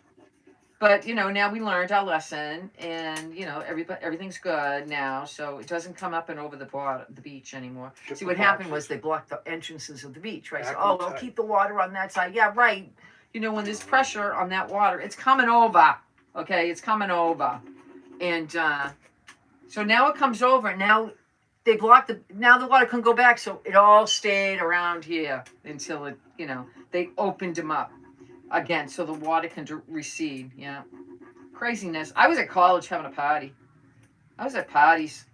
But, now we learned our lesson, and, everything's good now, so it doesn't come up and over the beach anymore. See, what happened was they blocked the entrances of the beach, right? So, we'll keep the water on that side. Yeah, right. When there's pressure on that water, it's coming over, okay? It's coming over. And so now it comes over, and now they blocked now the water couldn't go back, so it all stayed around here until it, they opened them up again, so the water can recede. Yeah, craziness. I was at college having a party. I was at parties.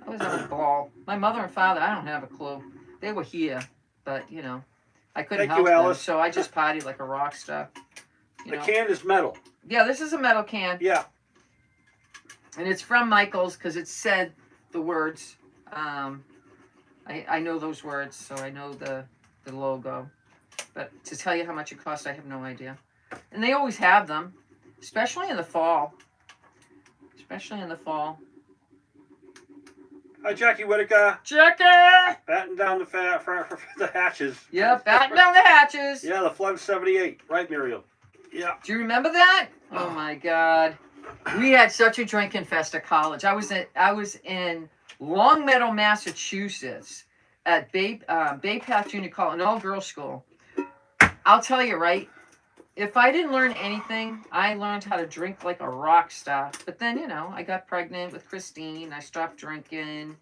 I was having a ball. My mother and father, I don't have a clue. They were here, but I couldn't help them, so I just partied like a rock star. The can is metal. Yeah, this is a metal can. Yeah. And it's from Michael's because it said the words. I know those words, so I know the logo. But to tell you how much it cost, I have no idea. And they always have them, especially in the fall. Especially in the fall. Hi, Jackie Whitaker. Jackie! Batten down the hatches. Yeah, batten down the hatches. Yeah, the flood of 78. Right, Muriel? Yeah. Do you remember that? Oh, my God. We had such a drinking fest at college. I was in Longmeadow, Massachusetts at Bay Path Junior College, an all-girls school. I'll tell you, right? If I didn't learn anything, I learned how to drink like a rock star. But then, I got pregnant with Christine. I stopped drinking.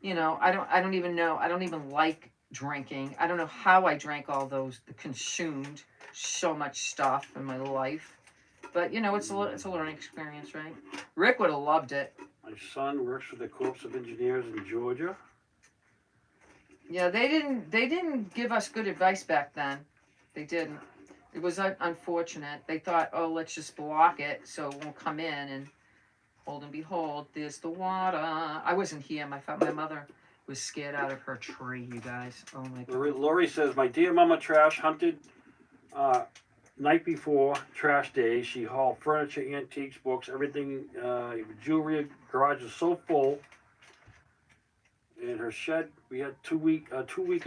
I don't even know. I don't even like drinking. I don't know how I drank all those, consumed so much stuff in my life. But, it's a learning experience, right? Rick would have loved it. My son works for the Corps of Engineers in Georgia. Yeah, they didn't give us good advice back then. They didn't. It was unfortunate. They thought, let's just block it so it won't come in. And hold and behold, there's the water. I wasn't here. My mother was scared out of her tree, you guys. Oh, my God. Lori says, my dear mama trash hunted night before trash day. She hauled furniture, antiques, books, everything, jewelry. Garage is so full. In her shed, we had two-week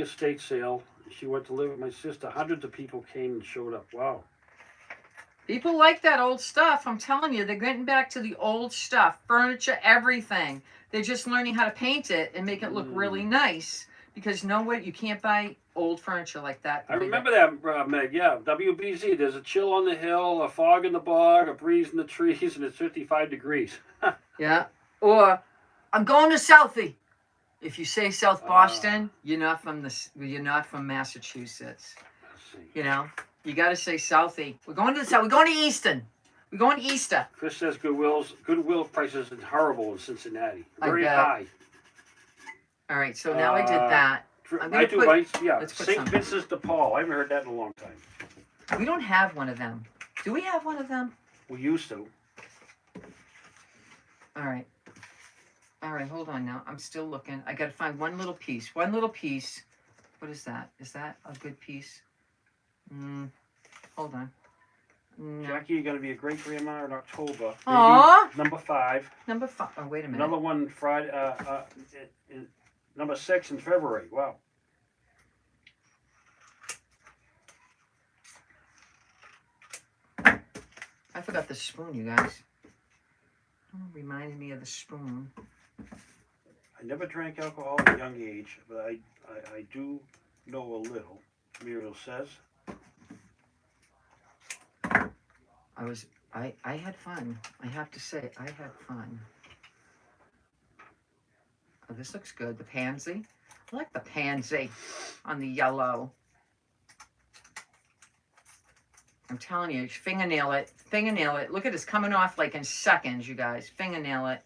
estate sale. She went to live with my sister. Hundreds of people came and showed up. Wow. People like that old stuff. I'm telling you, they're getting back to the old stuff. Furniture, everything. They're just learning how to paint it and make it look really nice. Because you can't buy old furniture like that. I remember that, Meg. Yeah, WBZ. There's a chill on the hill, a fog in the bog, a breeze in the trees, and it's 55 degrees. Yeah. Or, I'm going to Southie. If you say South Boston, you're not from Massachusetts. Let's see. You got to say Southie. We're going to Easton. We going Easter. Chris says Goodwill prices are horrible in Cincinnati. I Very bet. high. All right, so now I did that. I'm I gonna do put- mice, yeah. let's put St. some. Vincent de Paul. I haven't heard that in a long time. We don't have one of them. Do we have one of them? We used to. All right. All right, hold on now. I'm still looking. I got to find one little piece. One little piece. What is that? Is that a good piece? Hold on. No. Jackie, you're going to be a great grandma in October. Maybe Aw. number 5. Number 5. Oh, wait a minute. Another one Friday. Number 6 in February. Wow. I forgot the spoon, you guys. Oh, reminded me of the spoon. I never drank alcohol at a young age, but I do know a little. Muriel says. I had fun. I have to say, I had fun. Oh, this looks good. The pansy. I like the pansy on the yellow. I'm telling you, fingernail it. Fingernail it. Look at this coming off like in seconds, you guys. Fingernail it.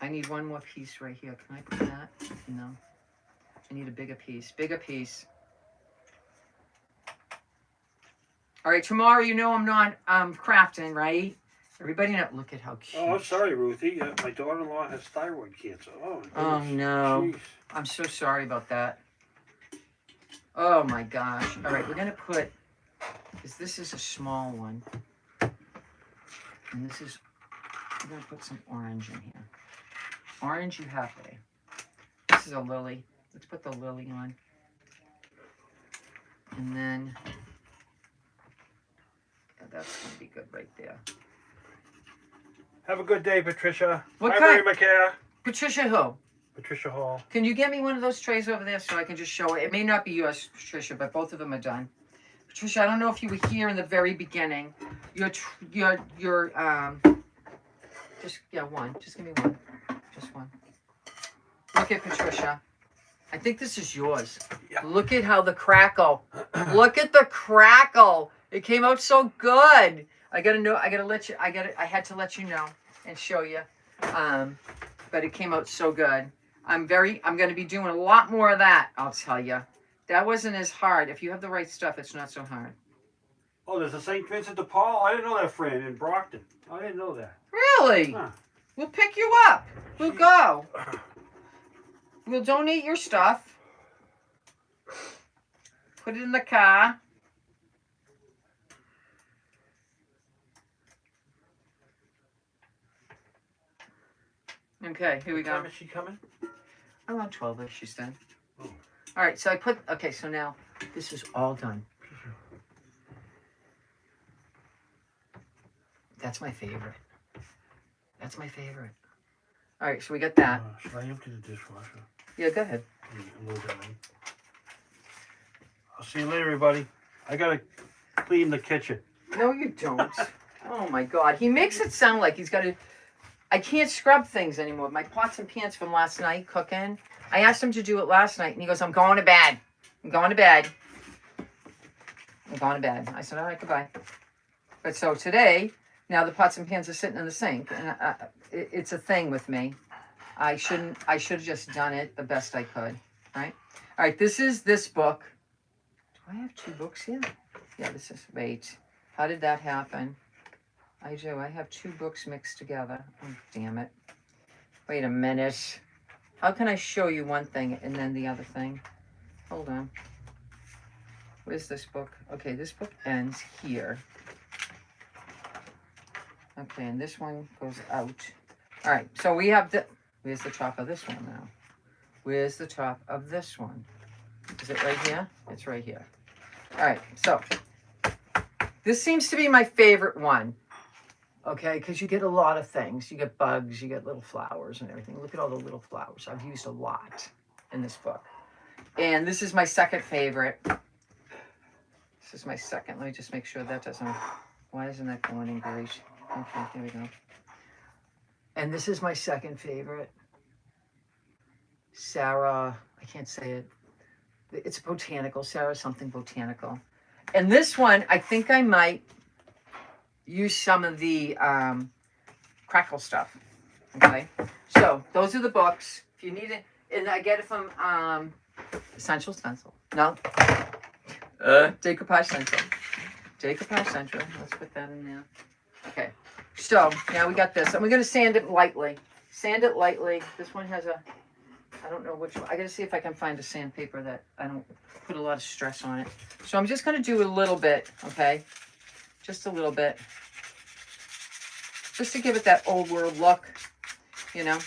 I need one more piece right here. Can I put that? No. I need a bigger piece. Bigger piece. All right, tomorrow you know I'm not crafting, right? Everybody know. Look at how cute. Oh, I'm sorry, Ruthie. My daughter-in-law has thyroid cancer. Oh, Oh, no. Jeez. I'm so sorry about that. Oh my gosh. All right, we're gonna put, because this is a small one. And this is, we're gonna put some orange in here. Orange you have there. This is a lily. Let's put the lily on. And then, yeah, that's gonna be good right there. Have a good day, Patricia. What Hi, kind- Mary McCare. Patricia who? Patricia Hall. Can you get me one of those trays over there so I can just show it? It may not be yours, Patricia, but both of them are done. Patricia, I don't know if you were here in the very beginning. Just one. Just give me one. Just one. Look at Patricia. I think this is yours. Yeah. Look at how the crackle. Look at the crackle. It came out so good. I had to let you know and show you. But it came out so good. I'm going to be doing a lot more of that, I'll tell you. That wasn't as hard. If you have the right stuff, it's not so hard. Oh, there's a St. Vincent de Paul? I didn't know that, Fran, in Brockton. I didn't know that. Really? Huh. We'll pick you up. We'll go. We'll donate your stuff. Put it in the car. Okay, here we What go. time is she coming? Around 12-ish, she's done. Oh. All right, so okay, so now this is all done. That's my favorite. That's my favorite. All right, so we got that. Should I empty the dishwasher? Yeah, go ahead. Load that in. I'll see you later, everybody. I gotta clean the kitchen. No, you don't. Oh my God, he makes it sound like he's got to. I can't scrub things anymore. My pots and pans from last night cooking. I asked him to do it last night, and he goes, "I'm going to bed. I'm going to bed. I'm going to bed." I said, "All right, goodbye." But so today, now the pots and pans are sitting in the sink, and it's a thing with me. I should have just done it the best I could. Right? All right. This is this book. Do I have 2 books here? Yeah. This is. Wait. How did that happen? I do. I have 2 books mixed together. Oh, damn it. Wait a minute. How can I show you one thing and then the other thing? Hold on. Where's this book? Okay, this book ends here. Okay, and this one goes out. All right, so we have the... Where's the top of this one now? Where's the top of this one? Is it right here? It's right here. All right, so... This seems to be my favorite one. Okay, because you get a lot of things. You get bugs, you get little flowers and everything. Look at all the little flowers. I've used a lot in this book. And this is my second favorite. This is my second. Let me just make sure that doesn't... Why isn't that going in great? Okay, here we go. And this is my second favorite. Sarah, I can't say it. It's botanical, Sarah, something botanical. And this one, I think I might use some of the crackle stuff. Okay, so those are the books. If you need it, and I get it from Essential Stencil. No, Decoupage Central. Decoupage Central. Let's put that in there. Okay, so now we got this, and we're gonna sand it lightly. Sand it lightly. This one has a, I don't know which one. I gotta see if I can find a sandpaper that I don't put a lot of stress on it. So I'm just gonna do a little bit, okay? Just a little bit. Just to give it that old world look, you know?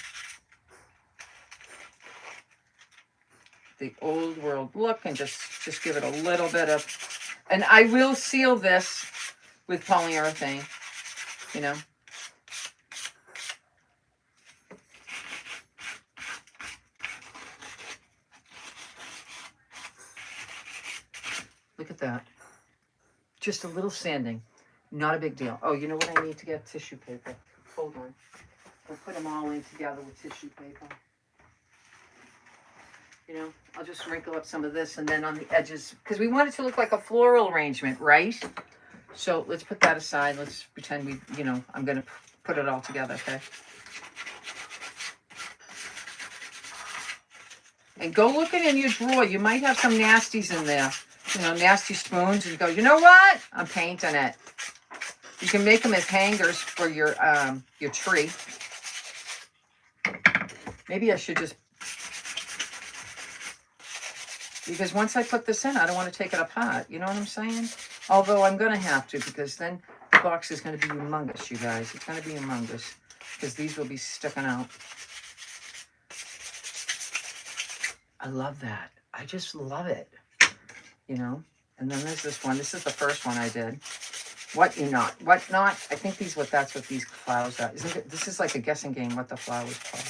The old world look, and just give it a little bit of, and I will seal this with polyurethane, you know? Look at that. Just a little sanding. Not a big deal. Oh, you know what I need to get? Tissue paper. Hold on. We'll put them all in together with tissue paper. You know, I'll just wrinkle up some of this, and then on the edges, because we want it to look like a floral arrangement, right? So let's put that aside. Let's pretend we, you know, I'm going to put it all together, okay? And go look in your drawer. You might have some nasties in there. You know, nasty spoons, and you go, you know what? I'm painting it. You can make them as hangers for your tree. Maybe I should just, because once I put this in, I don't want to take it apart. You know what I'm saying? Although I'm going to have to, because then the box is going to be humongous, you guys. It's going to be humongous, because these will be sticking out. I love that. I just love it. You know? And then there's this one. This is the first one I did. What not? What not? I think that's what these flowers are. Isn't it? This is like a guessing game what the flowers called.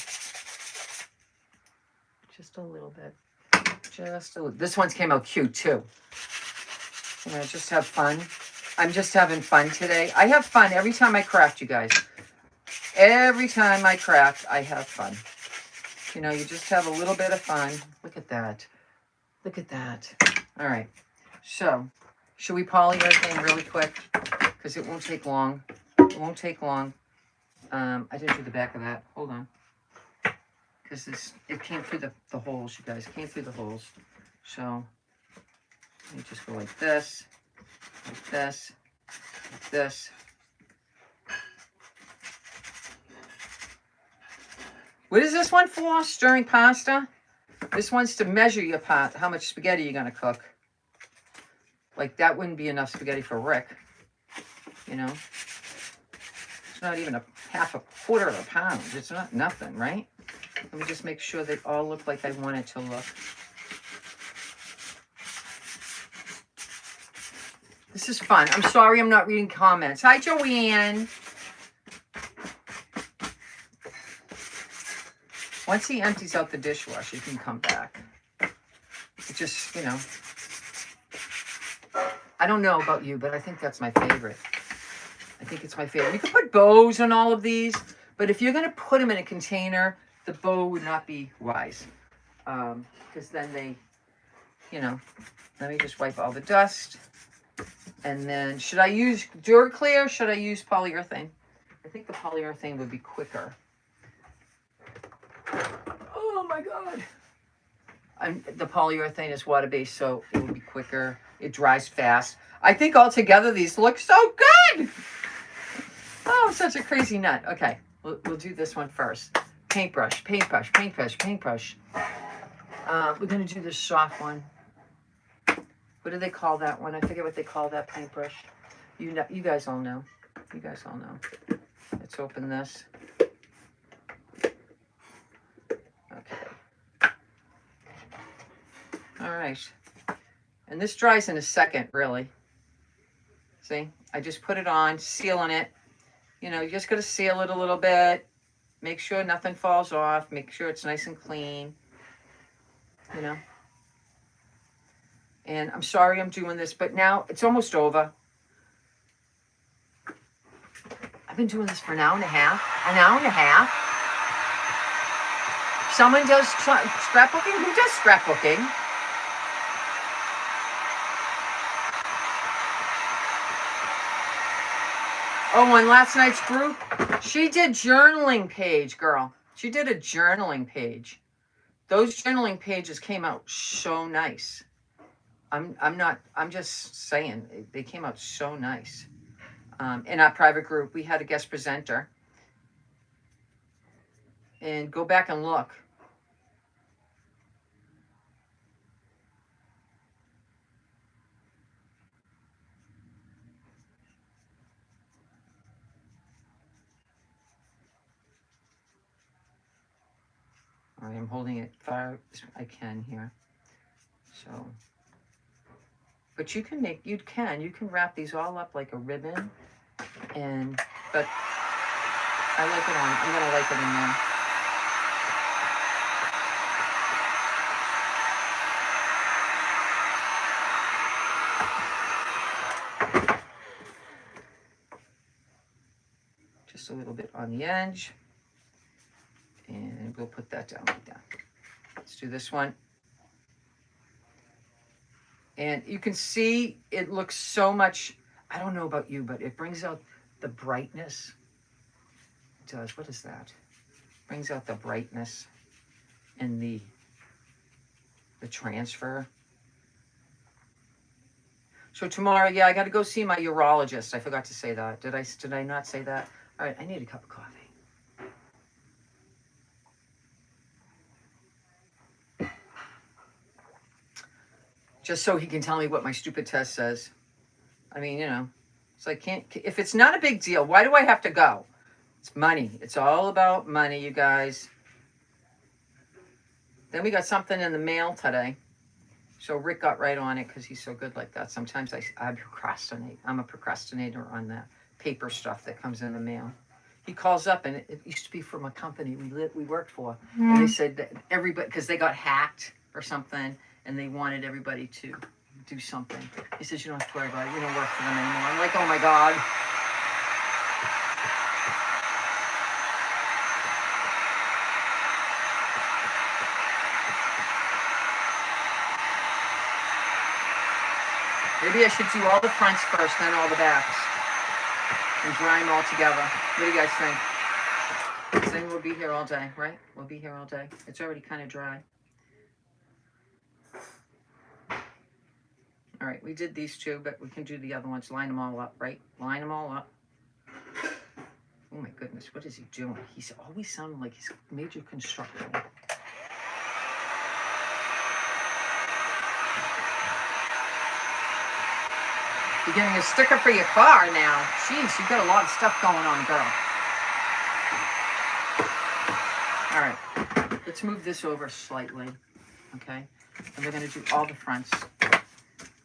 Just a little bit. Just a little. This one's came out cute too. You know, just have fun. I'm just having fun today. I have fun every time I craft, you guys. Every time I craft, I have fun. You know, you just have a little bit of fun. Look at that. Look at that. All right. So, should we polyurethane really quick? Because it won't take long. It won't take long. I didn't do the back of that. Hold on. Because it came through the holes, you guys. It came through the holes. So, let me just go like this, like this, like this. What is this one for? Stirring pasta? This one's to measure your pot, how much spaghetti you're going to cook. Like, that wouldn't be enough spaghetti for Rick. You know? It's not even half a quarter of a pound. It's not nothing, right? Let me just make sure they all look like I want it to look. This is fun. I'm sorry I'm not reading comments. Hi, Joanne. Once he empties out the dishwasher, he can come back. It just, you know. I don't know about you, but I think that's my favorite. I think it's my favorite. You can put bows on all of these, but if you're going to put them in a container, the bow would not be wise. Because then they, you know, let me just wipe all the dust. And then, should I use Duraclear or should I use polyurethane? I think the polyurethane would be quicker. Oh my God. The polyurethane is water-based, so it will be quicker. It dries fast. I think altogether these look so good. Oh, I'm such a crazy nut. Okay, we'll do this one first. Paintbrush, paintbrush, paintbrush, paintbrush. We're going to do this soft one. What do they call that one? I forget what they call that paintbrush. You know, you guys all know. You guys all know. Let's open this. Okay. All right. And this dries in a second, really. See? I just put it on, sealing it. You know, you just got to seal it a little bit. Make sure nothing falls off. Make sure it's nice and clean. You know? And I'm sorry I'm doing this, but now it's almost over. I've been doing this for an hour and a half. An hour and a half. Someone does scrapbooking? Who does scrapbooking? Oh, and last night's group, she did journaling page, girl. She did a journaling page. Those journaling pages came out so nice. I'm just saying, they came out so nice. In our private group, we had a guest presenter. And go back and look. All right, I'm holding it far as I can here. So, but you can wrap these all up like a ribbon. But I like it on, I'm gonna like it in there. Just a little bit on the edge. And we'll put that down like that. Let's do this one. And you can see it looks so much, I don't know about you, but it brings out the brightness. It does. What is that? Brings out the brightness and the transfer. So tomorrow, yeah, I got to go see my urologist. I forgot to say that. Did I not say that? All right, I need a cup of coffee. Just so he can tell me what my stupid test says. I mean, you know, it's like, if it's not a big deal, why do I have to go? It's money. It's all about money, you guys. Then we got something in the mail today. So Rick got right on it because he's so good like that. Sometimes I procrastinate. I'm a procrastinator on that paper stuff that comes in the mail. He calls up, and it used to be from a company we worked for. And they said that everybody, because they got hacked or something, and they wanted everybody to do something. He says, you don't have to worry about it. You don't work for them anymore. I'm like, oh my God. Maybe I should do all the fronts first, then all the backs. And dry them all together. What do you guys think? This thing will be here all day, right? We'll be here all day. It's already kind of dry. All right, we did these two, but we can do the other ones. Line them all up, right? Line them all up. Oh my goodness, what is he doing? He's always sounding like he's a major constructor. You're getting a sticker for your car now. Jeez, you've got a lot of stuff going on, girl. All right, let's move this over slightly, okay? And we're gonna do all the fronts.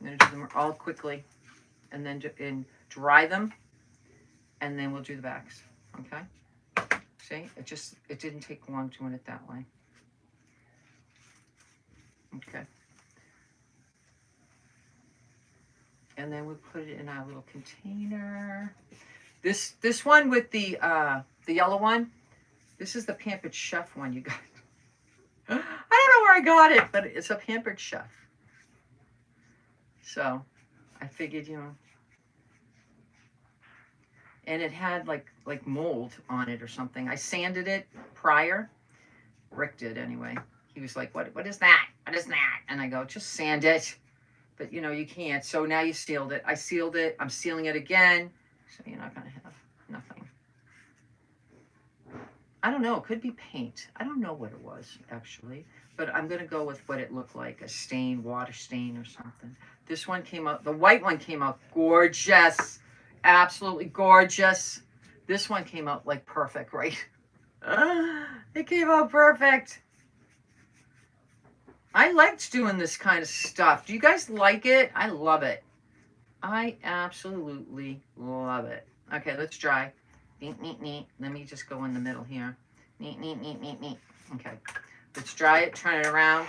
I'm gonna do them all quickly, and then dry them, and then we'll do the backs, okay? See, it didn't take long doing it that way. Okay. And then we put it in our little container. This one with the yellow one, this is the Pampered Chef one you got. I don't know where I got it, but it's a Pampered Chef. So I figured, you know. And it had like mold on it or something. I sanded it prior. Rick did anyway. He was like, what is that? What is that? And I go, just sand it. But you know, you can't. So now you sealed it. I sealed it. I'm sealing it again. So you're not going to have nothing. I don't know. It could be paint. I don't know what it was, actually. But I'm going to go with what it looked like. A stain, water stain or something. This one came out. The white one came out gorgeous. Absolutely gorgeous. This one came out like perfect, right? It came out perfect. I liked doing this kind of stuff. Do you guys like it? I love it. I absolutely love it. Okay, let's dry. Neat, neat, neat. Let me just go in the middle here. Neat, neat, neat, neat, neat. Okay, let's dry it, turn it around.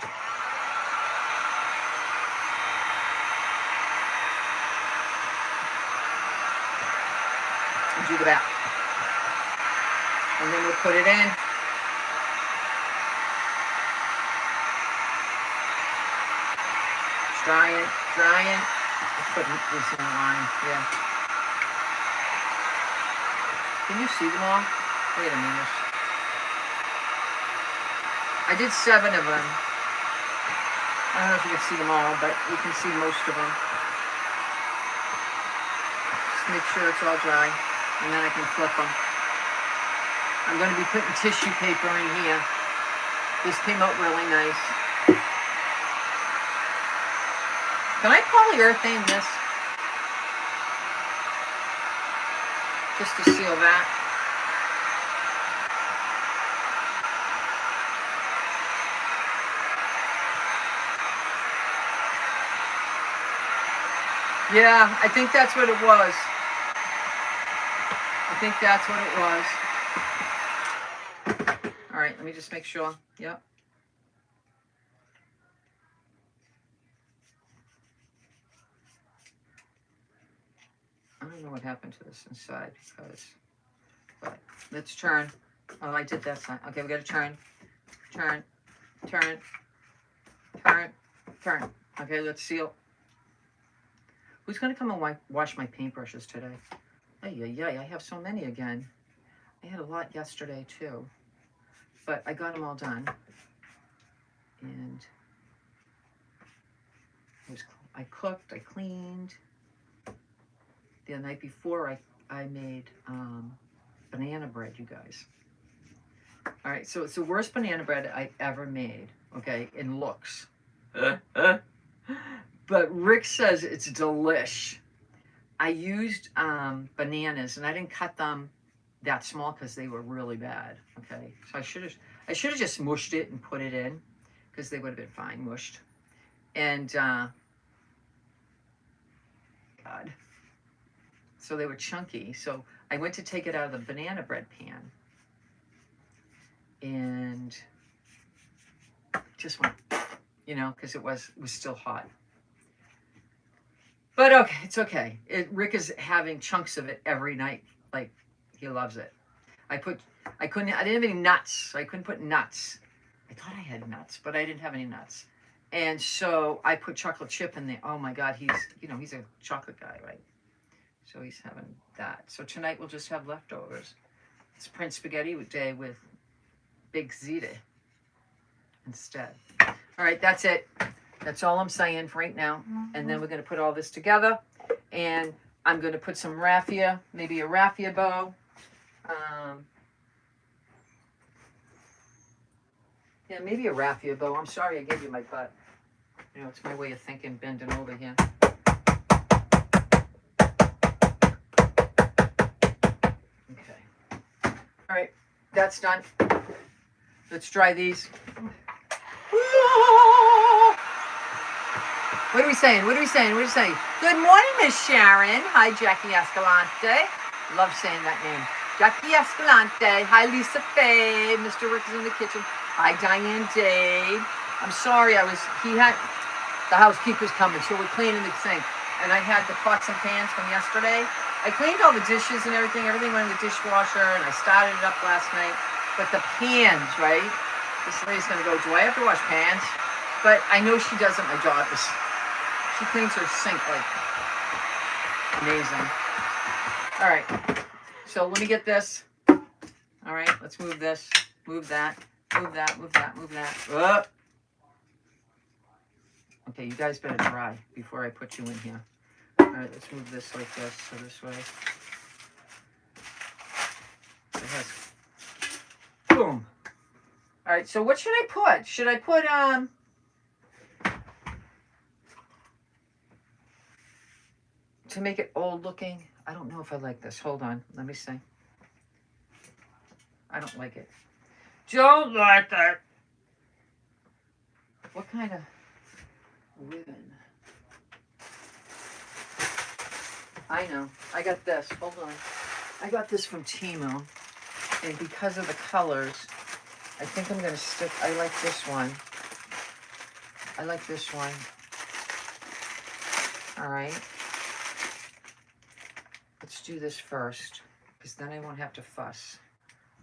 And do the back. And then we'll put it in. Drying. Let's put this in line, yeah. Can you see them all? Wait a minute. I did 7 of them. I don't know if you can see them all, but you can see most of them. Just make sure it's all dry, and then I can flip them. I'm going to be putting tissue paper in here. This came out really nice. Can I polyurethane this? Just to seal that. Yeah, I think that's what it was. I think that's what it was. All right, let me just make sure. Yep. I don't know what happened to this inside because, but let's turn. Oh, I did that side. Okay, we got to turn. Turn. Turn. Turn. Turn. Okay, let's seal. Who's going to come and wash my paintbrushes today? Yeah, I have so many again. I had a lot yesterday too, but I got them all done. And I cooked, I cleaned. The night before I made banana bread, you guys. All right, so it's the worst banana bread I ever made, okay, in looks. But Rick says it's delish. I used bananas, and I didn't cut them that small because they were really bad. Okay, so I should have just mushed it and put it in because they would have been fine mushed. And God, so they were chunky. So I went to take it out of the banana bread pan, and just went, you know, because it was still hot. But okay, it's okay. Rick is having chunks of it every night. Like, he loves it. I didn't have any nuts. I couldn't put nuts. I thought I had nuts, but I didn't have any nuts. And so I put chocolate chip in there. Oh my God, he's a chocolate guy, right? So he's having that. So tonight we'll just have leftovers. It's Prince Spaghetti Day with Big Zita instead. All right, that's it. That's all I'm saying for right now. And then we're going to put all this together. And I'm going to put some raffia, maybe a raffia bow. Yeah, maybe a raffia bow. I'm sorry I gave you my butt. You know, it's my way of thinking, bending over here. Okay. All right, that's done. Let's try these. What are we saying? What are we saying? What are we saying? Good morning, Miss Sharon. Hi, Jackie Escalante. Love saying that name. Jackie Escalante. Hi, Lisa Faye. Mr. Rick is in the kitchen. Hi, Diane Dade. I'm sorry, the housekeeper's coming, so we're cleaning the sink. And I had the pots and pans from yesterday. I cleaned all the dishes and everything. Everything went in the dishwasher, and I started it up last night. But the pans, right? This lady's going to go, do I have to wash pans? But I know she doesn't, my daughter's. She cleans her sink like amazing. All right, so let me get this. All right, let's move this, move that, move that, move that, move that. Oh. Okay, you guys better dry before I put you in here. All right, let's move this like this, so this way. It has, boom. All right, so what should I put? Should I put, to make it old looking? I don't know if I like this. Hold on, let me see. I don't like it. Don't like that. What kind of ribbon? I know. I got this. Hold on. I got this from Temu. And because of the colors, I think I'm going to stick. I like this one. I like this one. All right. Let's do this first, because then I won't have to fuss.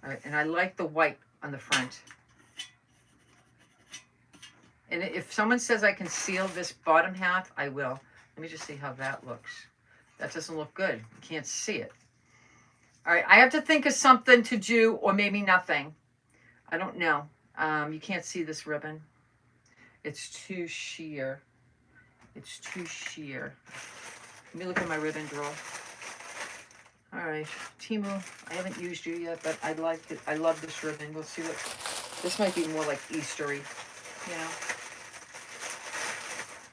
All right. And I like the white on the front. And if someone says I can seal this bottom half, I will. Let me just see how that looks. That doesn't look good. You can't see it. All right, I have to think of something to do, or maybe nothing. I don't know. You can't see this ribbon. It's too sheer. It's too sheer. Let me look at my ribbon drawer. All right, Timu, I haven't used you yet, but I like it. I love this ribbon. We'll see what, this might be more like Eastery, you know.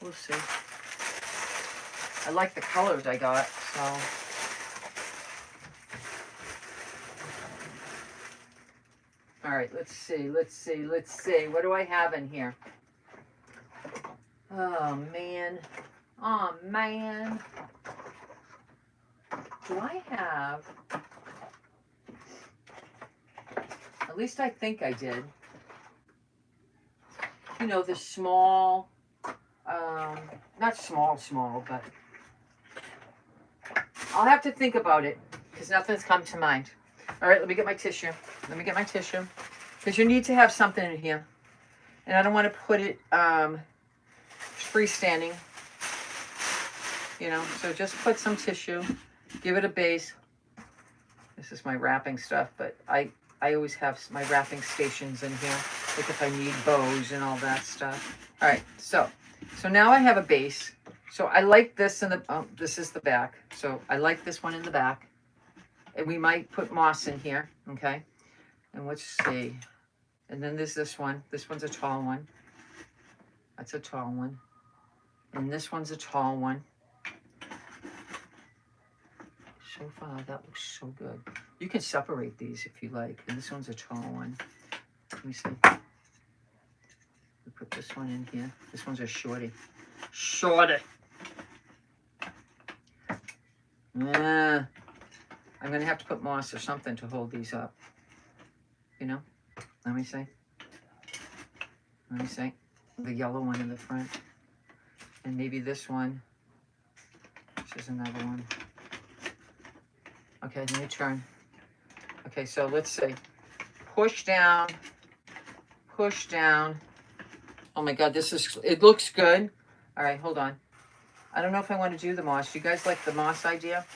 We'll see. I like the colors I got, so. All right, let's see. What do I have in here? Oh, man. Oh, man. Do I have, at least I think I did, you know, the small, not small, but I'll have to think about it because nothing's come to mind. All right, let me get my tissue. Because you need to have something in here. And I don't want to put it freestanding, you know, so just put some tissue. Give it a base. This is my wrapping stuff, but I always have my wrapping stations in here, like if I need bows and all that stuff. All right, so now I have a base. So I like this in the, this is the back. So I like this one in the back. And we might put moss in here, okay? And let's see. And then there's this one. This one's a tall one. That's a tall one. And this one's a tall one. So far, that looks so good. You can separate these if you like. And this one's a tall one. Let me see. We put this one in here. This one's a shorty. Shorty. I'm going to have to put moss or something to hold these up. You know? Let me see. The yellow one in the front. And maybe this one. This is another one. Okay, let me turn. Okay, so let's see. Push down. Oh my God, it looks good. All right, hold on. I don't know if I want to do the moss. You guys like the moss idea?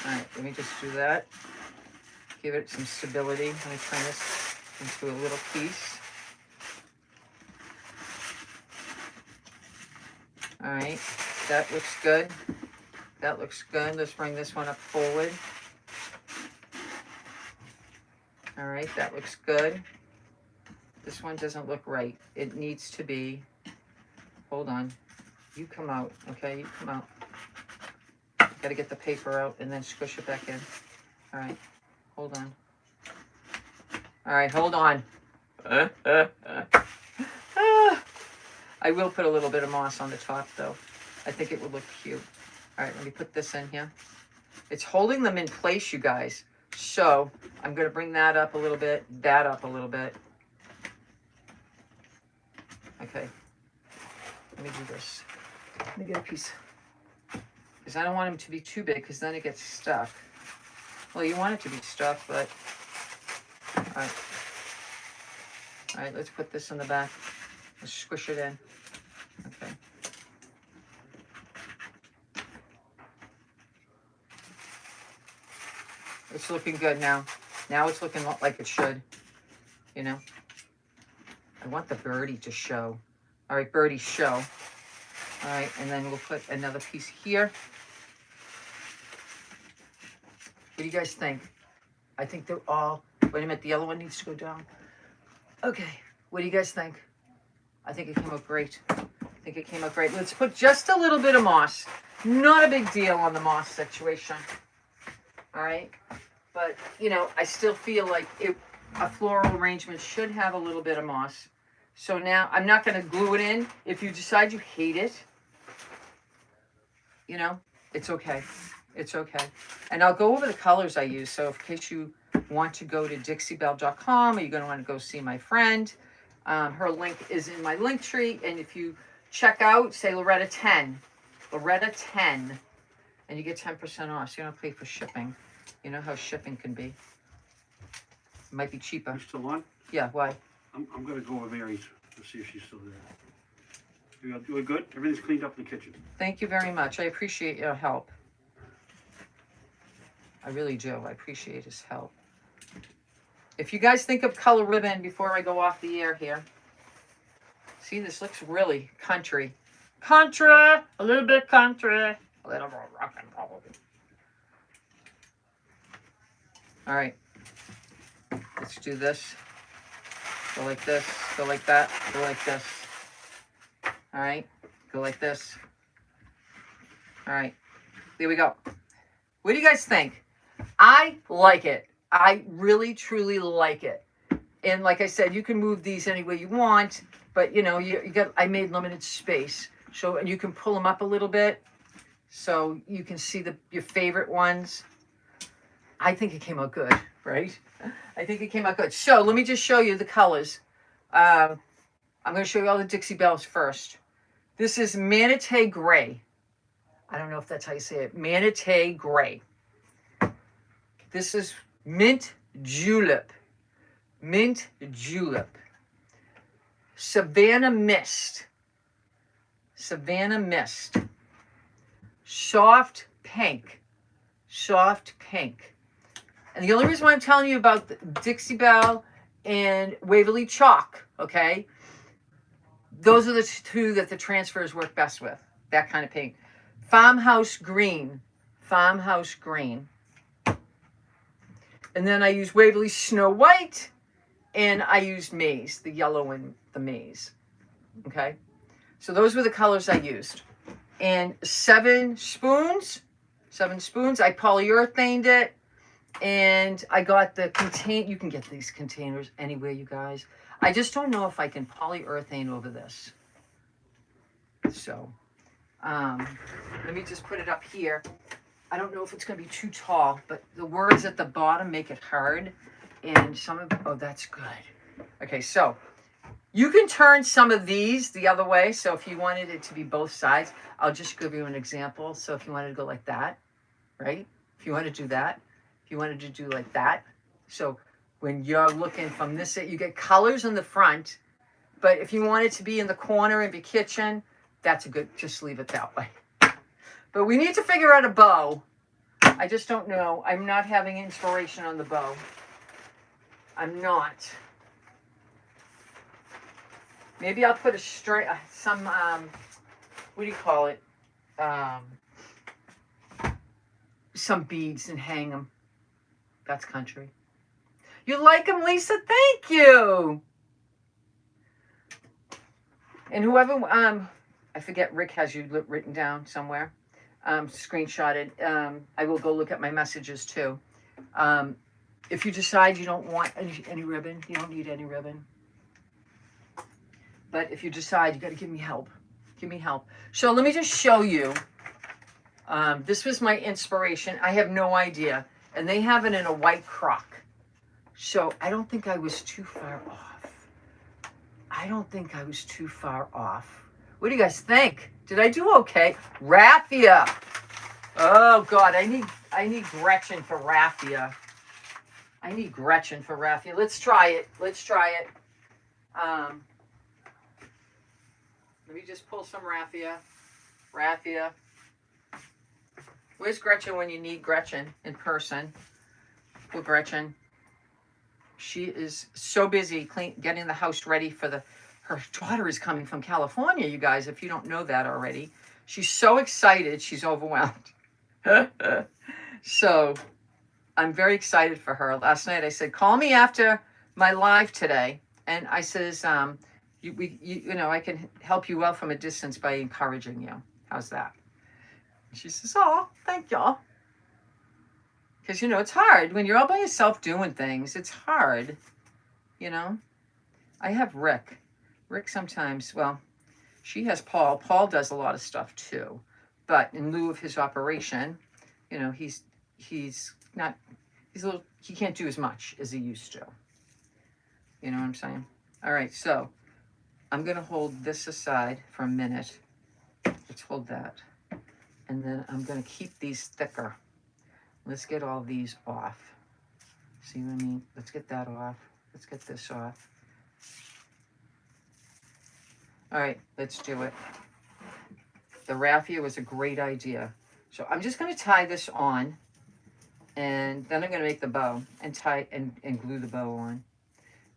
All right, let me just do that. Give it some stability. Let me turn this into a little piece. All right, that looks good. Let's bring this one up forward. All right, that looks good. This one doesn't look right. It needs to be, hold on. You come out, okay? You come out. Gotta get the paper out and then squish it back in. All right, hold on. All right, hold on. I will put a little bit of moss on the top though. I think it would look cute. All right, let me put this in here. It's holding them in place, you guys. So I'm gonna bring that up a little bit, that up a little bit. Okay, let me do this. Let me get a piece. Because I don't want them to be too big because then it gets stuck. Well, you want it to be stuck, but, all right. All right, let's put this in the back. Let's squish it in. Okay. It's looking good now. Now it's looking like it should, you know. I want the birdie to show. All right, birdie, show. All right, and then we'll put another piece here. What do you guys think? I think they're all, wait a minute, the yellow one needs to go down. Okay, what do you guys think? I think it came out great. Let's put just a little bit of moss. Not a big deal on the moss situation. All right, but you know, I still feel like a floral arrangement should have a little bit of moss. So now I'm not going to glue it in. If you decide you hate it, you know, it's okay. It's okay. And I'll go over the colors I use. So in case you want to go to dixiebelle.com or you're going to want to go see my friend, her link is in my link tree. And if you check out, say Loretta 10, and you get 10% off. So you don't pay for shipping. You know how shipping can be. It might be cheaper. You still on? Yeah, why? I'm going to go with Mary's to see if she's still there. We're good? Everything's cleaned up in the kitchen. Thank you very much. I appreciate your help. I really do. I appreciate his help. If you guys think of color ribbon before I go off the air here. See, this looks really country. Country! A little bit country. A little more rock and roll. All right. Let's do this. Go like this. Go like that. Go like this. All right. Go like this. All right. There we go. What do you guys think? I like it. I really, truly like it. And like I said, you can move these any way you want, but you know, you got, I made limited space. So, and you can pull them up a little bit so you can see your favorite ones. I think it came out good, right? I think it came out good. So let me just show you the colors. I'm going to show you all the Dixie Belles first. This is Manatee Gray. I don't know if that's how you say it. Manatee Gray. This is Mint Julep. Mint Julep. Savannah Mist. Savannah Mist. Soft Pink. Soft Pink. And the only reason why I'm telling you about the Dixie Belle and Waverly Chalk, okay, those are the two that the transfers work best with. That kind of pink. Farmhouse Green. Farmhouse Green. And then I use Waverly Snow White, and I used Maize, the yellow and the maize. Okay? So those were the colors I used. And 7 spoons. 7 spoons. I polyurethaned it. And I got the contain. You can get these containers anywhere, you guys. I just don't know if I can polyurethane over this. So, let me just put it up here. I don't know if it's going to be too tall, but the words at the bottom make it hard. And some of, oh, that's good. Okay, so you can turn some of these the other way. So if you wanted it to be both sides, I'll just give you an example. So if you wanted to go like that, right? If you want to do that, if you wanted to do like that. So when you're looking from this, you get colors in the front. But if you want it to be in the corner of your kitchen, that's a good, just leave it that way. But we need to figure out a bow. I just don't know. I'm not having inspiration on the bow. I'm not. Maybe I'll put a straight, some, what do you call it? Some beads and hang them. That's country. You like them, Lisa? Thank you. And whoever, I forget, Rick has you written down somewhere. Screenshotted. I will go look at my messages too. If you decide you don't want any ribbon, you don't need any ribbon. But if you decide, you got to give me help. Give me help. So let me just show you. This was my inspiration. I have no idea. And they have it in a white crock. So I don't think I was too far off. I don't think I was too far off. What do you guys think? Did I do okay? Raffia. Oh God, I need Gretchen for raffia. I need Gretchen for raffia. Let's try it. Let's try it. Let me just pull some raffia. Raffia. Where's Gretchen when you need Gretchen in person? Poor Gretchen. She is so busy getting the house ready for her daughter is coming from California, you guys, if you don't know that already. She's so excited, she's overwhelmed. So I'm very excited for her. Last night I said, call me after my live today. And I says, you know, I can help you out from a distance by encouraging you. How's that? She says, oh, thank y'all. Because, you know, it's hard. When you're all by yourself doing things, it's hard. You know? I have Rick. Rick sometimes, well, she has Paul. Paul does a lot of stuff too. But in lieu of his operation, you know, he can't do as much as he used to. You know what I'm saying? All right, so I'm going to hold this aside for a minute. Let's hold that. And then I'm going to keep these thicker. Let's get all these off. See what I mean? Let's get that off. Let's get this off. All right, let's do it. The raffia was a great idea. So I'm just going to tie this on, and then I'm going to make the bow and tie and glue the bow on.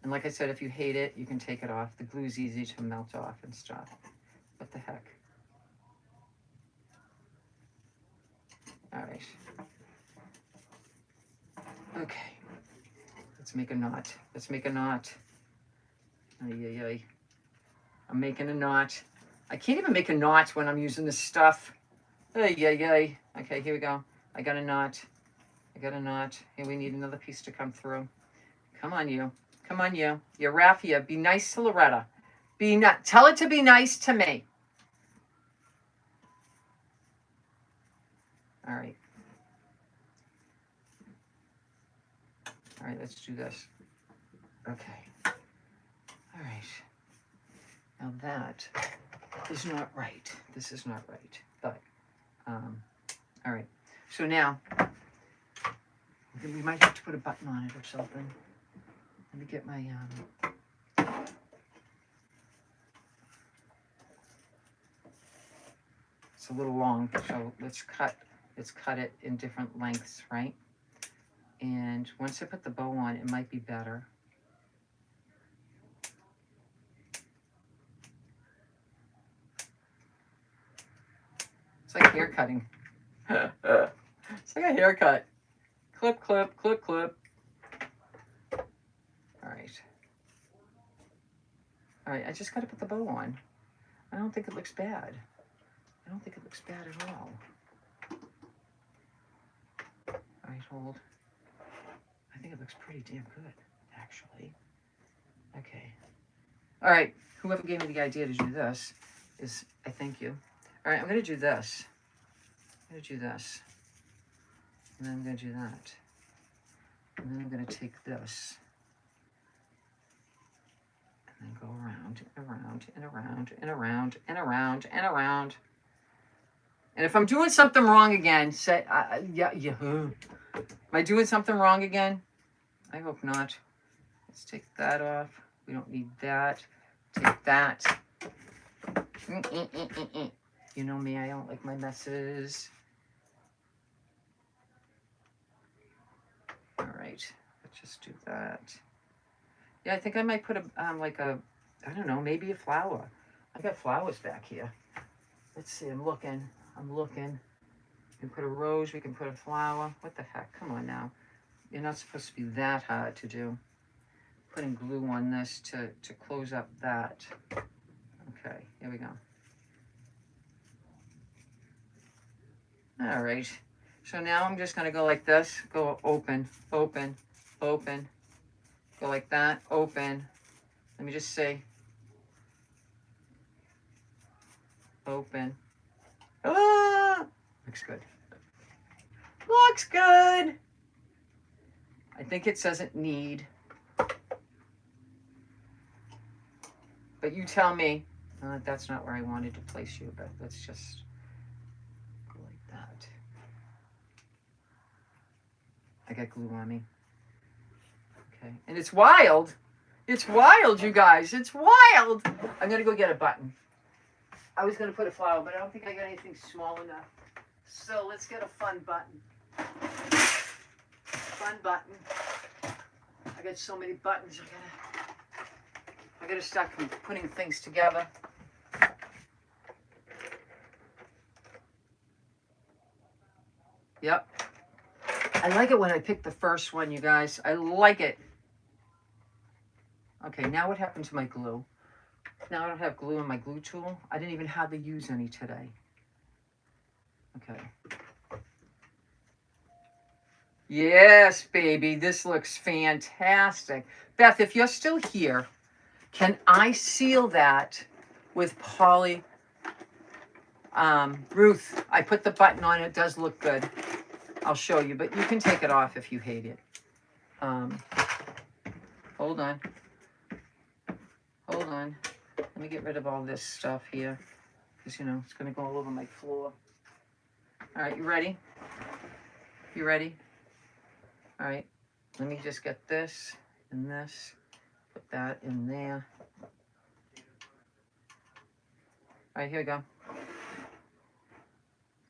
And like I said, if you hate it, you can take it off. The glue's easy to melt off and stuff. What the heck? All right. Okay. Let's make a knot. Let's make a knot. Ay, ay, ay. I'm making a knot. I can't even make a knot when I'm using this stuff. Ay, ay, ay. Okay, here we go. I got a knot. I got a knot. Here we need another piece to come through. Come on, you. Come on, you. You're raffia. Be nice to Loretta. Tell it to be nice to me. All right. All right, let's do this. Okay. All right. Now that is not right. This is not right. But, all right. So now, we might have to put a button on it or something. Let me get my, it's a little long, so let's cut it in different lengths, right? And once I put the bow on, it might be better. It's like hair cutting. It's like a haircut. Clip, clip, clip, clip. All right. All right, I just got to put the bow on. I don't think it looks bad. I don't think it looks bad at all. All right, hold. I think it looks pretty damn good, actually. Okay. All right, whoever gave me the idea to do this I thank you. All right, I'm going to do this. I'm going to do this. And then I'm going to do that. And then I'm going to take this. And then go around and around and around and around and around and around. And if I'm doing something wrong again, say, yeah. Am I doing something wrong again? I hope not. Let's take that off. We don't need that. Take that. You know me, I don't like my messes. All right, let's just do that. Yeah, I think I might put like a, I don't know, maybe a flower. I got flowers back here. Let's see, I'm looking. We can put a rose, we can put a flower. What the heck, come on now. You're not supposed to be that hard to do. Putting glue on this to close up that. Okay, here we go. All right, so now I'm just gonna go like this, go open, open, open, go like that, open. Let me just say, open. Ah, looks good. Looks good. I think it doesn't need, but you tell me. That's not where I wanted to place you, but let's just go like that. I got glue on me. Okay, and it's wild. It's wild, you guys. It's wild. I'm gonna go get a button. I was gonna put a flower, but I don't think I got anything small enough. So let's get a fun button. Fun button. I got so many buttons. I gotta start putting things together. Yep. I like it when I pick the first one, you guys. I like it. Okay, now what happened to my glue? Now I don't have glue in my glue tool. I didn't even hardly use any today. Okay. Yes, baby, this looks fantastic. Beth, if you're still here, can I seal that with poly? Ruth, I put the button on. It does look good. I'll show you, but you can take it off if you hate it. Hold on. Hold on. Let me get rid of all this stuff here because, you know, it's going to go all over my floor. All right, you ready? You ready? All right, let me just get this and this, put that in there. All right, here we go.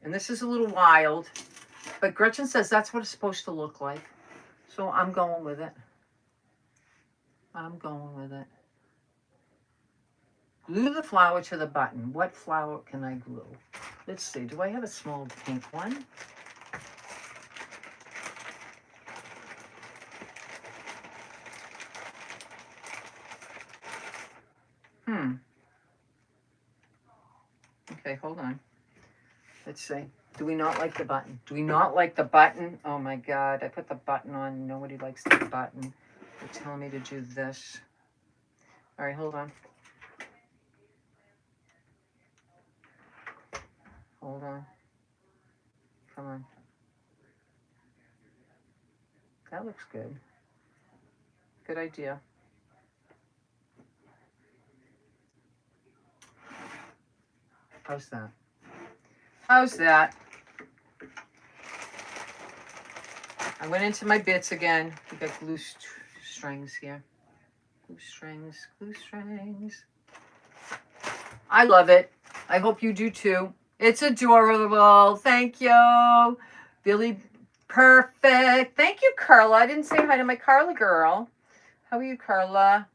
And this is a little wild, but Gretchen says that's what it's supposed to look like. So I'm going with it. I'm going with it. Glue the flower to the button. What flower can I glue? Let's see. Do I have a small pink one? Okay, hold on. Let's see. Do we not like the button? Do we not like the button? Oh my God, I put the button on. Nobody likes the button. They're telling me to do this. All right, hold on. Hold on. Come on. That looks good. Good idea. How's that? How's that? I went into my bits again. We got glue strings here. Glue strings, glue strings. I love it. I hope you do too. It's adorable. Thank you. Billy, perfect. Thank you, Carla. I didn't say hi to my Carla girl. How are you, Carla?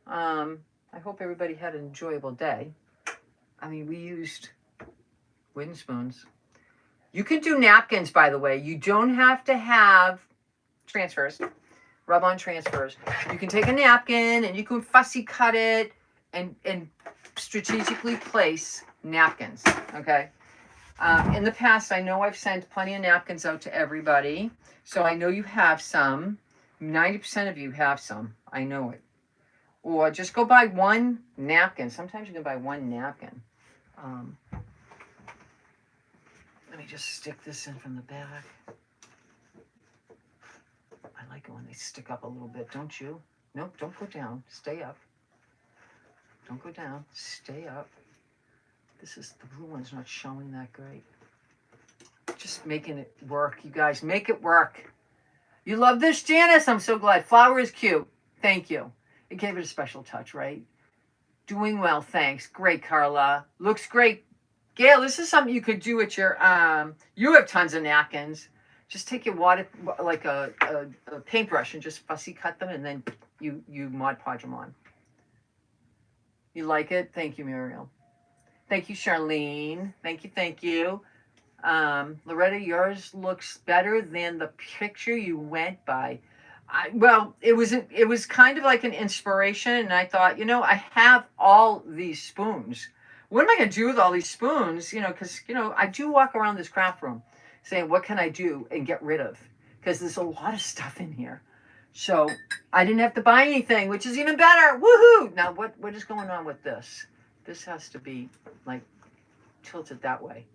I hope everybody had an enjoyable day. I mean, we used wooden spoons. You can do napkins, by the way. You don't have to have transfers, rub-on transfers. You can take a napkin and you can fussy cut it and strategically place napkins, okay? In the past, I know I've sent plenty of napkins out to everybody, so I know you have some. 90% of you have some. I know it. Or just go buy one napkin. Sometimes you can buy one napkin. Let me just stick this in from the back. I like it when they stick up a little bit, don't you? Nope, don't go down. Stay up. Don't go down. Stay up. This is, the blue one's not showing that great. Just making it work, you guys. Make it work. You love this, Janice? I'm so glad. Flower is cute. Thank you. It gave it a special touch, right? Doing well, thanks. Great, Carla. Looks great. Gail, this is something you could do at your, you have tons of napkins. Just take your water, like a paintbrush, and just fussy cut them, and then you Mod Podge them on. You like it? Thank you, Muriel. Thank you, Charlene. Thank you, thank you. Loretta, yours looks better than the picture you went by. Well, it was kind of like an inspiration, and I thought, I have all these spoons. What am I going to do with all these spoons? Because, I do walk around this craft room saying, what can I do and get rid of? Because there's a lot of stuff in here. So I didn't have to buy anything, which is even better. Woohoo! Now, what is going on with this? This has to be, like, tilted that way.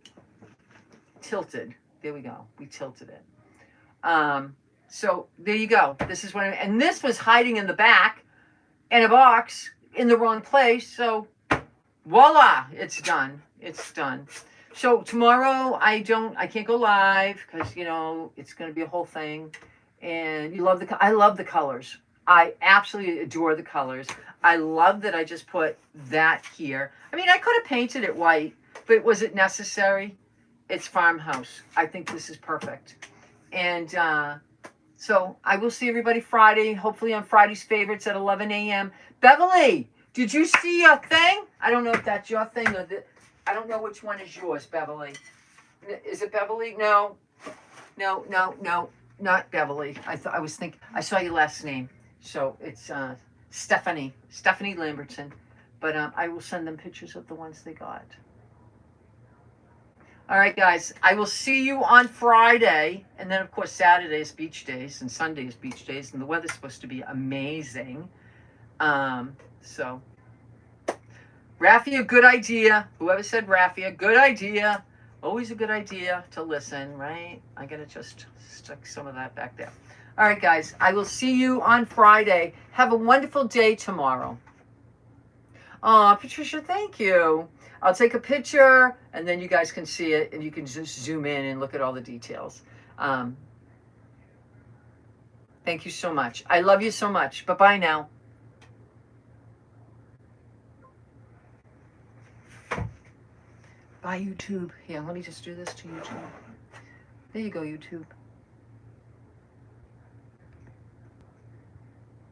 Tilted. There we go. We tilted it. So there you go. This is what and this was hiding in the back in a box in the wrong place. So voila, it's done. It's done. So tomorrow I can't go live because, it's going to be a whole thing. And I love the colors. I absolutely adore the colors. I love that I just put that here. I mean, I could have painted it white, but was it necessary? It's Farmhouse. I think this is perfect. And so I will see everybody Friday, hopefully on Friday's Favorites at 11 a.m. Beverly, did you see your thing? I don't know if that's your thing or I don't know which one is yours, Beverly. Is it Beverly? No, not Beverly. I saw your last name. So it's Stephanie Lamberton. But I will send them pictures of the ones they got. All right, guys, I will see you on Friday. And then, of course, Saturday is beach days and Sunday is beach days. And the weather's supposed to be amazing. So, Raffia, good idea. Whoever said Raffia, good idea. Always a good idea to listen, right? I'm going to just stick some of that back there. All right, guys, I will see you on Friday. Have a wonderful day tomorrow. Oh, Patricia, thank you. I'll take a picture, and then you guys can see it, and you can just zoom in and look at all the details. Thank you so much. I love you so much. Bye-bye now. Bye, YouTube. Here, let me just do this to YouTube. There you go, YouTube.